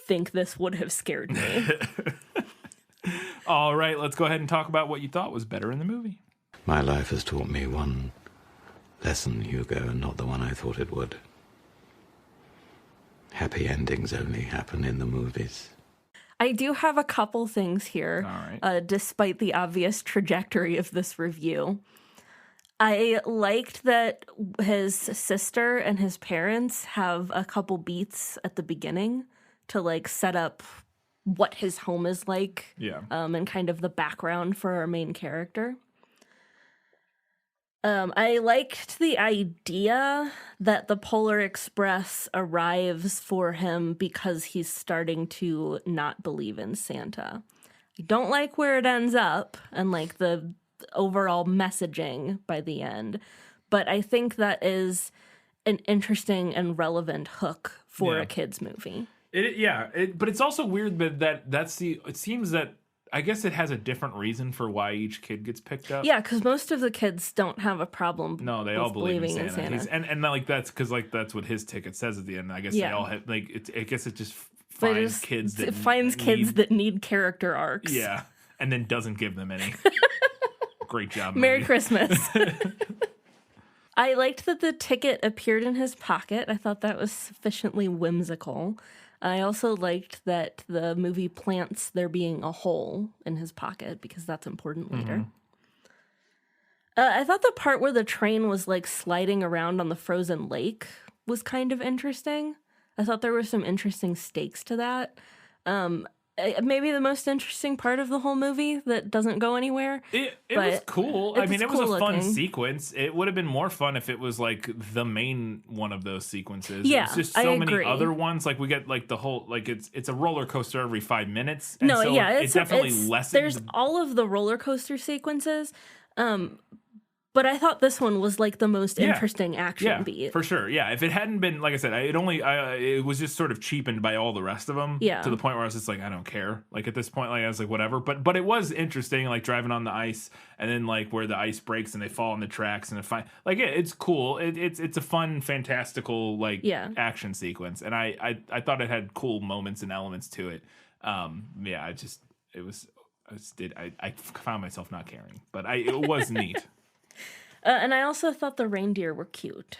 think this would have scared me. All right, let's go ahead and talk about what you thought was better in the movie. My life has taught me one lesson, Hugo, and not the one I thought it would. Happy endings only happen in the movies. I do have a couple things here, All right. despite the obvious trajectory of this review. I liked that his sister and his parents have a couple beats at the beginning to like set up what his home is like, Yeah. and kind of the background for our main character. I liked the idea that the Polar Express arrives for him because he's starting to not believe in Santa. I don't like where it ends up and like the overall messaging by the end, but I think that is an interesting and relevant hook for Yeah. a kid's movie. But it's also weird it seems that I guess it has a different reason for why each kid gets picked up. Yeah, because most of the kids don't have a problem. No, they with all believe in believing Santa. And like that's because like that's what his ticket says at the end. I guess they Yeah. all have like I guess it just But finds kids that it finds kids that need character arcs. yeah, and then doesn't give them any. Great job, Merry movie. Christmas. I liked that the ticket appeared in his pocket. I thought that was sufficiently whimsical. I also liked that the movie plants there being a hole in his pocket because that's important later. I thought the part where the train was like sliding around on the frozen lake was kind of interesting. I thought there were some interesting stakes to that. Maybe the most interesting part of the whole movie that doesn't go anywhere. It was But cool. I mean, it was cool a fun looking. sequence. It would have been more fun if it was like the main one of those sequences. Yeah, It's just I so many agree. other ones. Like we get like the whole like it's a roller coaster every 5 minutes. No, so yeah, it definitely it's lessens. there's all of the roller coaster sequences, but I thought this one was like the most interesting action beat. for sure. Yeah, if it hadn't been like I said, it was just sort of cheapened by all the rest of them. Yeah. To the point where I was just like, I don't care. Like at this point, like I was like, whatever. But it was interesting, like driving on the ice and then like where the ice breaks and they fall on the tracks and it's cool. It's a fun, fantastical like action sequence, and I thought it had cool moments and elements to it. I found myself not caring, but it was neat. And I also thought the reindeer were cute.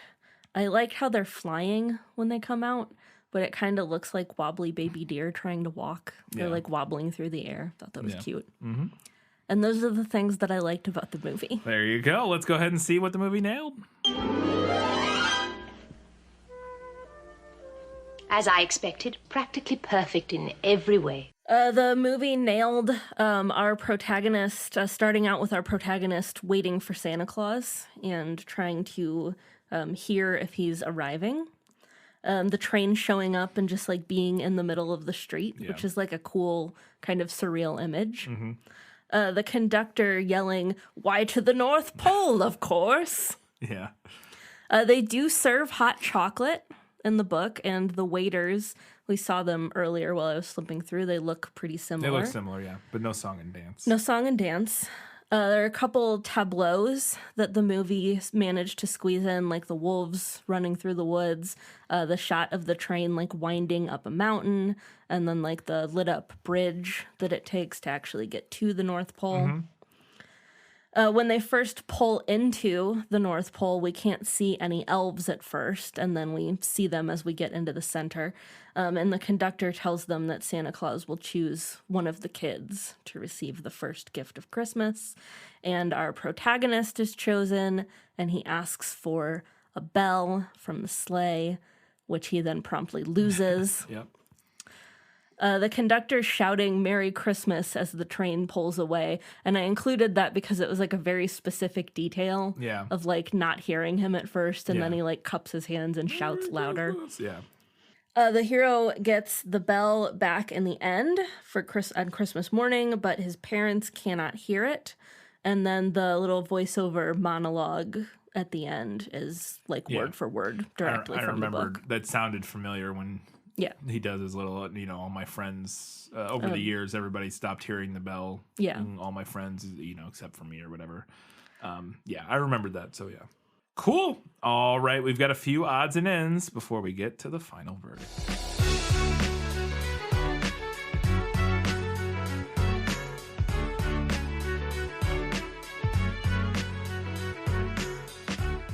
I liked how they're flying when they come out, but it kind of looks like wobbly baby deer trying to walk. They're like wobbling through the air. Thought that was cute. Mm-hmm. And those are the things that I liked about the movie. There you go. Let's go ahead and see what the movie nailed. As I expected, practically perfect in every way. The movie nailed our protagonist, starting out with our protagonist waiting for Santa Claus and trying to hear if he's arriving. The train showing up and just like being in the middle of the street, which is like a cool kind of surreal image. Mm-hmm. The conductor yelling, "Why to the North Pole, of course." Yeah. They do serve hot chocolate in the book, and the waiters, we saw them earlier while I was flipping through. They look pretty similar. They look similar, yeah, but no song and dance. No song and dance. There are a couple tableaus that the movie managed to squeeze in, like the wolves running through the woods, the shot of the train like winding up a mountain, and then like the lit up bridge that it takes to actually get to the North Pole. Mm-hmm. When they first pull into the North Pole, we can't see any elves at first, and then we see them as we get into the center. And the conductor tells them that Santa Claus will choose one of the kids to receive the first gift of Christmas. And our protagonist is chosen, and he asks for a bell from the sleigh, which he then promptly loses. Yep. The conductor shouting "Merry Christmas" as the train pulls away. And I included that because it was like a very specific detail of like not hearing him at first. And then he like cups his hands and shouts louder. Yeah. The hero gets the bell back in the end on Christmas morning, but his parents cannot hear it. And then the little voiceover monologue at the end is like word for word directly I from the remember book. that sounded familiar when Yeah. He does his little, all my friends, over the years, everybody stopped hearing the bell. Yeah. All my friends, except for me or whatever. I remembered that. So, yeah. Cool. All right. We've got a few odds and ends before we get to the final verdict.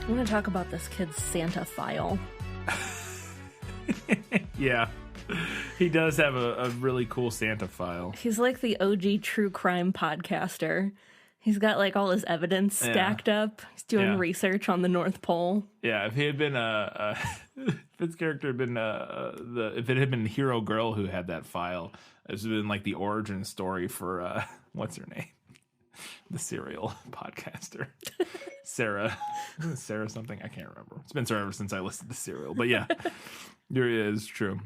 I'm going to talk about this kid's Santa file. Yeah. He does have a really cool Santa file. He's like the OG true crime podcaster. He's got like all his evidence stacked up. He's doing research on the North Pole. Yeah, if he had been if his character had been if it had been Hero Girl who had that file, this would have been like the origin story for what's her name? The serial podcaster. Sarah something, I can't remember. It's been forever since I listened to Serial, but yeah, there is true.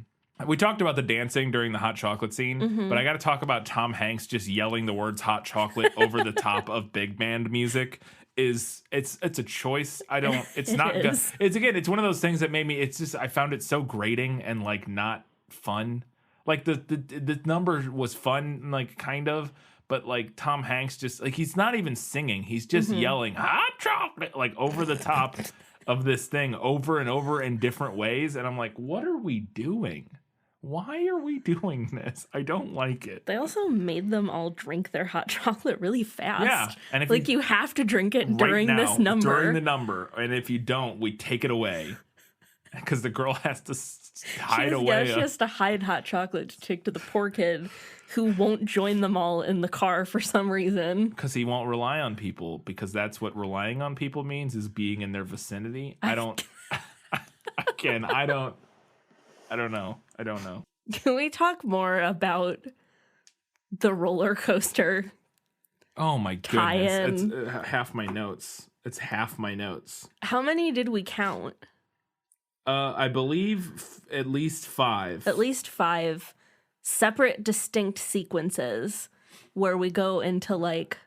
We talked about the dancing during the hot chocolate scene, but I got to talk about Tom Hanks just yelling the words "hot chocolate" over the top of big band music. It's a choice. It's not good. It's one of those things that made me. I found it so grating and like not fun. Like the number was fun, like kind of. But like Tom Hanks just like he's not even singing. He's just yelling "hot chocolate" like over the top of this thing over and over in different ways. And I'm like, what are we doing? Why are we doing this? I don't like it. They also made them all drink their hot chocolate really fast. Yeah. And if like you have to drink it during this number. During the number. And if you don't, we take it away. Because the girl has to hide away. Yeah, she has to hide hot chocolate to take to the poor kid who won't join them all in the car for some reason. Because he won't rely on people. Because that's what relying on people means, is being in their vicinity. I don't know. Can we talk more about the roller coaster? Oh my tie-in? goodness. It's half my notes. It's half my notes. How many did we count? I believe at least 5. At least 5 separate, distinct sequences where we go into like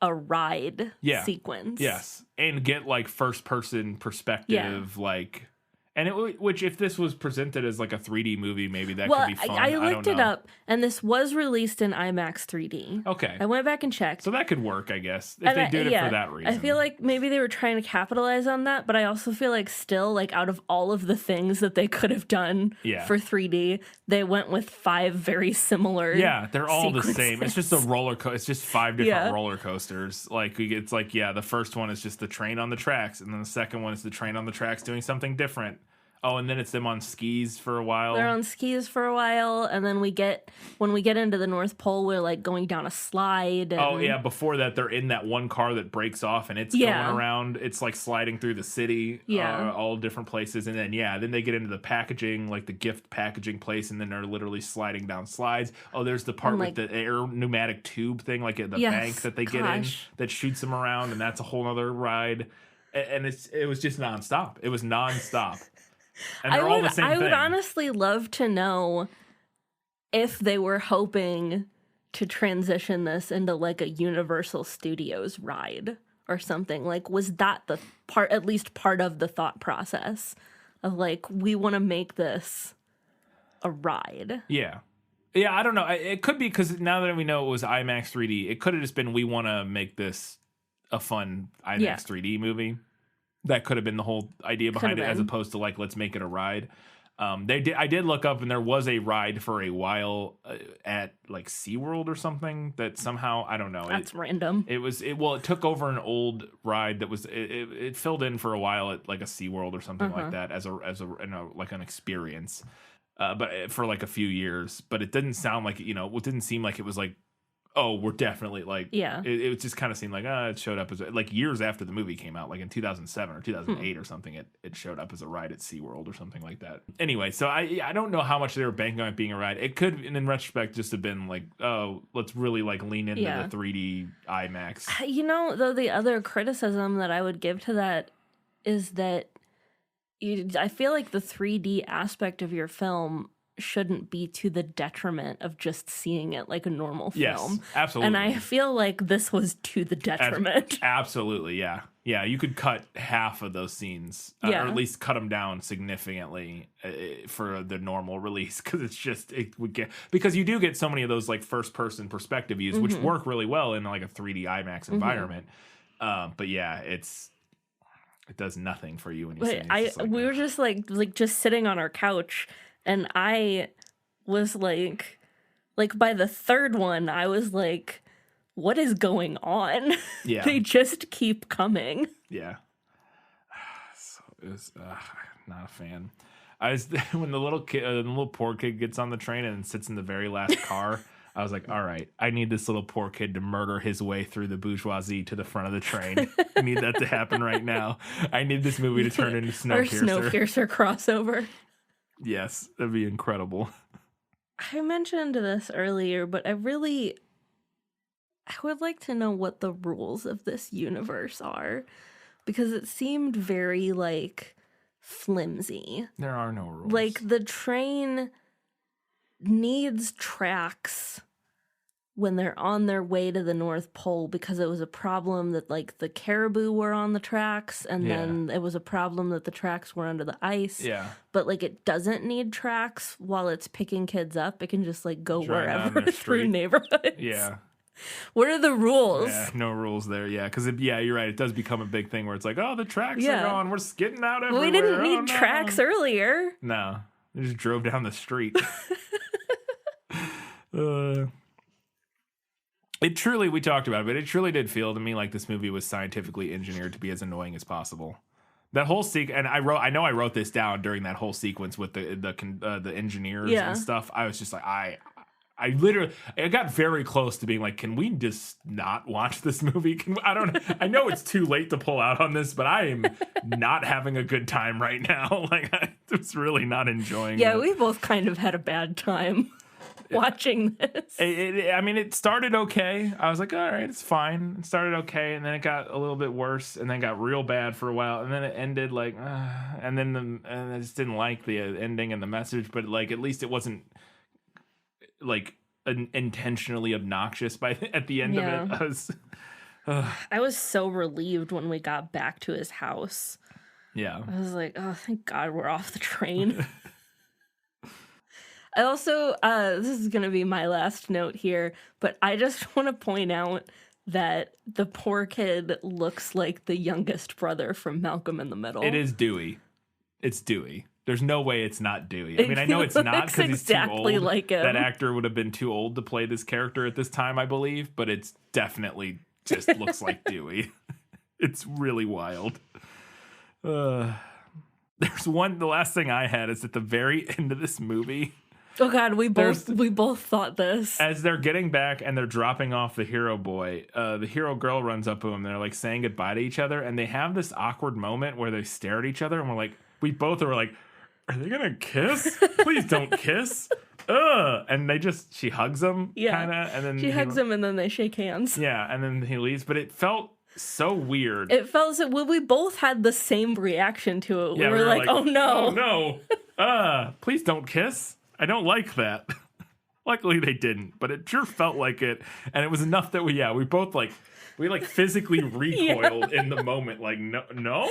a ride sequence. Yes. And get like first person perspective, like. And which, if this was presented as like a 3D movie, maybe that could be fun. I looked it up, and this was released in IMAX 3D. Okay. I went back and checked. So that could work, I guess, if they did it for that reason. I feel like maybe they were trying to capitalize on that, but I also feel like still, like, out of all of the things that they could have done for 3D, they went with 5 very similar they're all sequences. the same. It's just a roller coaster. It's just 5 different roller coasters. Like, it's like, the first one is just the train on the tracks, and then the second one is the train on the tracks doing something different. Oh, and then it's them on skis for a while. They're on skis for a while, and then when we get into the North Pole, we're like going down a slide. And before that, they're in that one car that breaks off, and it's going around. It's like sliding through the city, all different places, and then they get into the packaging, like the gift packaging place, and then they're literally sliding down slides. Oh, there's the part with the air pneumatic tube thing, like at the bank that they get in, that shoots them around, and that's a whole other ride. And it was just nonstop. It was nonstop. And they're all the same thing. I would honestly love to know if they were hoping to transition this into like a Universal Studios ride or something. Like, was that the part, at least part of the thought process of like, we want to make this a ride? Yeah. Yeah, I don't know. It could be because now that we know it was IMAX 3D, it could have just been, we want to make this a fun IMAX 3D movie. That could have been the whole idea behind it, as opposed to like, let's make it a ride. I did look up, and there was a ride for a while at like SeaWorld or something that somehow, I don't know. That's random. It took over an old ride that was it filled in for a while at like a SeaWorld or something like that as like an experience, but for like a few years. But it didn't sound like it didn't seem like it was like, oh, we're definitely like, it just kind of seemed like, it showed up as like years after the movie came out, like in 2007 or 2008 or something, it showed up as a ride at SeaWorld or something like that. Anyway, so I don't know how much they were banking on it being a ride. It could, in retrospect, just have been like, oh, let's really like lean into the 3D IMAX. Though the other criticism that I would give to that is that I feel like the 3D aspect of your film shouldn't be to the detriment of just seeing it like a normal film. Yes, absolutely. And I feel like this was to the detriment. Absolutely, yeah. Yeah, you could cut half of those scenes, or at least cut them down significantly for the normal release, because because you do get so many of those like first person perspective views, which work really well in like a 3D IMAX environment. But yeah, it does nothing for you when you see it. We were just like just sitting on our couch, and I was like by the third one, I was like, what is going on? Yeah. They just keep coming. Yeah. So it was not a fan. When the little poor kid gets on the train and sits in the very last car, I was like, all right, I need this little poor kid to murder his way through the bourgeoisie to the front of the train. I need that to happen right now. I need this movie to turn into Snowpiercer. Or Snowpiercer crossover. Yes, that'd be incredible. I mentioned this earlier, but I would like to know what the rules of this universe are, because it seemed very like flimsy. There are no rules. Like the train needs tracks when they're on their way to the North Pole, because it was a problem that like the caribou were on the tracks, and then it was a problem that the tracks were under the ice. Yeah. But like it doesn't need tracks while it's picking kids up. It can just like go Drive down wherever their through street. neighborhoods. Yeah. What are the rules? Yeah, no rules there. Yeah, because you're right. It does become a big thing where it's like, oh, the tracks are gone. We're skidding out everywhere. We didn't need tracks earlier. No, they just drove down the street. We talked about it, but it truly did feel to me like this movie was scientifically engineered to be as annoying as possible. That whole and I know I wrote this down during that whole sequence with the engineers and stuff. I was just like, I got very close to being like, can we just not watch this movie? I know it's too late to pull out on this, but I am not having a good time right now. Like, I was really not enjoying it. Yeah, we both kind of had a bad time watching this. It started okay. I was like, all right, it's fine. It started okay, and then it got a little bit worse, and then got real bad for a while, and then it ended like, and I just didn't like the ending and the message, but like at least it wasn't like intentionally obnoxious at the end of it. I was so relieved when we got back to his house. Yeah. I was like, oh, thank God we're off the train. I also, this is going to be my last note here, but I just want to point out that the poor kid looks like the youngest brother from Malcolm in the Middle. It is Dewey. It's Dewey. There's no way it's not Dewey. I mean, I know it's not because he's exactly too old. like him. That actor would have been too old to play this character at this time, I believe, but it's definitely just looks like Dewey. It's really wild. The last thing I had is at the very end of this movie. Oh God, we both thought this. As they're getting back and they're dropping off the hero boy, the hero girl runs up to him. They're like saying goodbye to each other, and they have this awkward moment where they stare at each other, and we both are like, are they gonna kiss? Please don't kiss. And she hugs him, kind of, and then she hugs him, and then they shake hands. Yeah, and then he leaves. But it felt so weird. It felt so. Well, we both had the same reaction to it. We were like, oh no, please don't kiss. I don't like that. Luckily they didn't, but it sure felt like it, and it was enough that we both physically recoiled in the moment. Like no,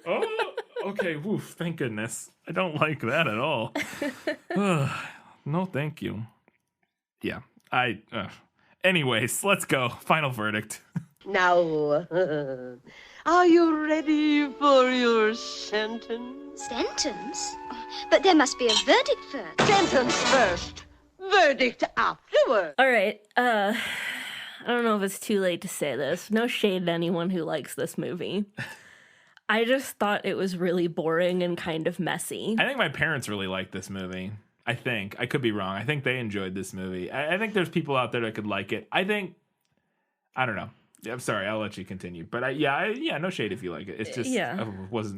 oh, okay, woof, thank goodness. I don't like that at all. No, thank you. Yeah, anyways, let's go. Final verdict. Now, are you ready for your sentence? Sentence? But there must be a verdict first. Sentence first, verdict afterward. All right, I don't know if it's too late to say this. No shade to anyone who likes this movie. I just thought it was really boring and kind of messy. I think my parents really liked this movie. I could be wrong. I think they enjoyed this movie. I think there's people out there that could like it. I don't know. I'm sorry, I'll let you continue. But no shade if you like it. It's just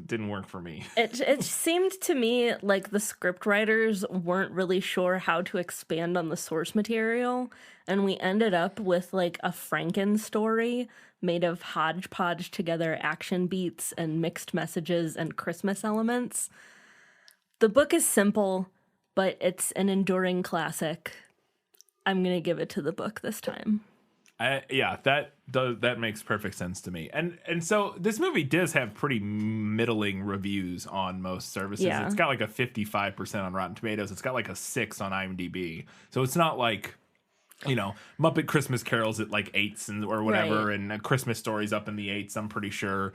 didn't work for me. It seemed to me like the scriptwriters weren't really sure how to expand on the source material, and we ended up with like a Franken story made of hodgepodge together action beats and mixed messages and Christmas elements. The book is simple, but it's an enduring classic. I'm going to give it to the book this time. That makes perfect sense to me. And so this movie does have pretty middling reviews on most services. Yeah. It's got like a 55% on Rotten Tomatoes. It's got like a 6 on IMDb. So it's not like, Muppet Christmas Carol's at like 8s or whatever, Right. and A Christmas Story's up in the 8s, I'm pretty sure.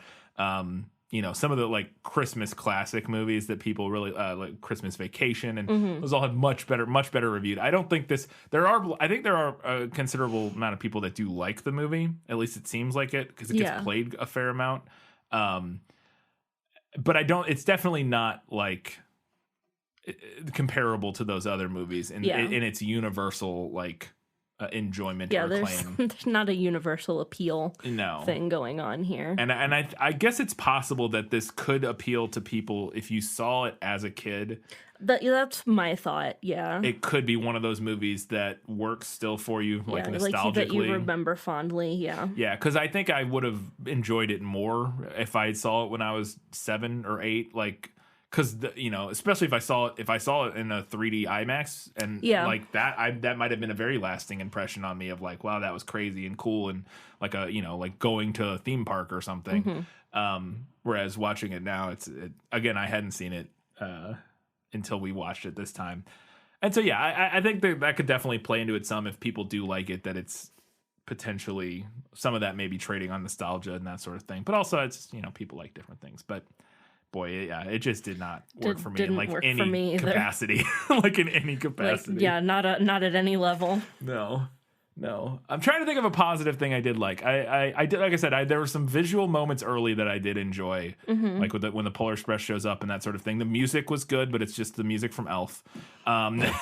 Some of the like Christmas classic movies that people really like, Christmas Vacation, and those all have much better reviewed. I think there are a considerable amount of people that do like the movie. At least it seems like it, because it gets played a fair amount. But it's definitely not like comparable to those other movies in its universal like enjoyment or acclaim. There's not a universal appeal thing going on here. And I guess it's possible that this could appeal to people if you saw it as a kid. That's my thought, yeah. It could be one of those movies that works still for you, like nostalgically. Like that you remember fondly, yeah. Yeah, because I think I would have enjoyed it more if I saw it when I was 7 or 8, like... Because especially if I saw it in a 3D IMAX, and like that might have been a very lasting impression on me of like, wow, that was crazy and cool, and like like going to a theme park or something. Whereas watching it now, again, I hadn't seen it until we watched it this time, and so I think that could definitely play into it some if people do like it, that it's potentially some of that may be trading on nostalgia and that sort of thing, but also it's people like different things, but. Boy, it just did not work for me in like any capacity. Like in any capacity. Like, not at any level. No. I'm trying to think of a positive thing I did like. I did, like I said, there were some visual moments early that I did enjoy, like when the Polar Express shows up and that sort of thing. The music was good, but it's just the music from Elf. But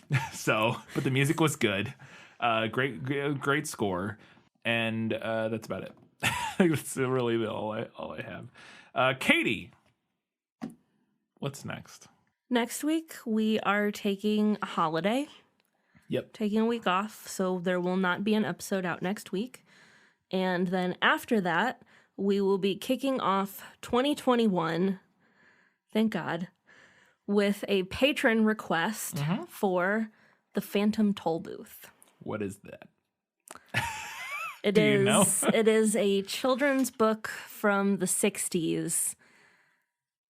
the music was good. Great score, and that's about it. That's really all I have. Katie, what's next? Next week, we are taking a holiday. Yep. Taking a week off, so there will not be an episode out next week. And then after that, we will be kicking off 2021, thank God, with a patron request for the Phantom Tollbooth. What is that? It is a children's book from the 60s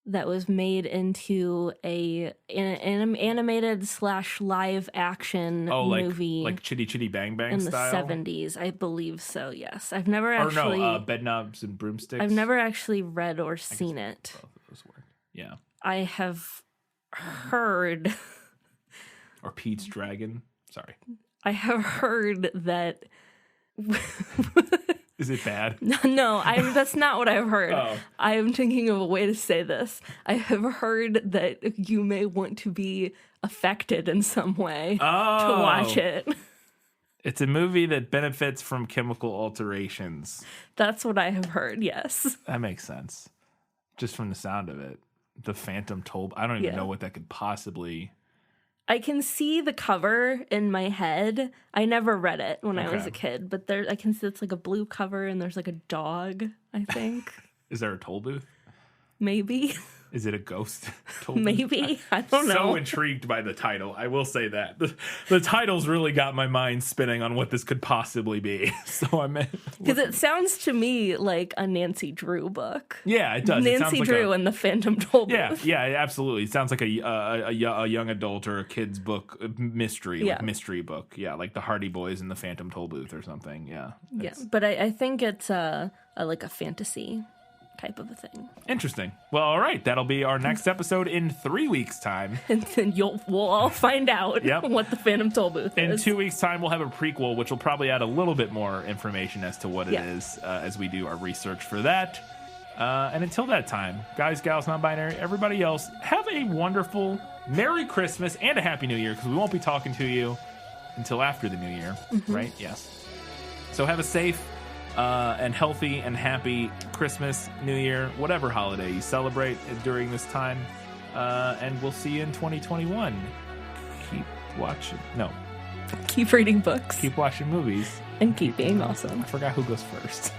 that was made into an animated / live action movie. Like Chitty Chitty Bang Bang in style? the 70s, I believe so, yes. I've never actually... Bedknobs and Broomsticks? I've never actually read or seen it. Both of those work. Yeah. I have heard... Or Pete's Dragon? Sorry. I have heard that... Is it bad? No, that's not what I've heard. Oh. I am thinking of a way to say this. I have heard that you may want to be affected in some way to watch it. It's a movie that benefits from chemical alterations. That's what I have heard, yes. That makes sense. Just from the sound of it. The Phantom Tollbooth. I don't even know what that could possibly... I can see the cover in my head. I never read it when I was a kid, but I can see it's like a blue cover and there's like a dog, I think. Is there a toll booth? Maybe. Is it a ghost toll booth? Maybe. I don't know. So intrigued by the title. I will say that. The title's really got my mind spinning on what this could possibly be. So I'm... Because it sounds to me like a Nancy Drew book. Yeah, it does. Nancy Drew and the Phantom Tollbooth. Yeah, absolutely. It sounds like a young adult or a kid's book mystery, like mystery book. Yeah, like the Hardy Boys and the Phantom Tollbooth or something. Yeah. Yeah, but I think it's like a fantasy type of a thing. Interesting. Well, all right. That'll be our next episode in 3 weeks' time. And then we'll all find out what the Phantom Tollbooth is. In 2 weeks' time, we'll have a prequel, which will probably add a little bit more information as to what it is as we do our research for that. And until that time, guys, gals, non-binary, everybody else, have a wonderful Merry Christmas and a Happy New Year, because we won't be talking to you until after the New Year, right? Yes. So have a safe and healthy and happy Christmas, New Year, whatever holiday you celebrate during this time. And we'll see you in 2021. Keep watching. No. Keep reading books. Keep watching movies. And keep being awesome. I forgot who goes first.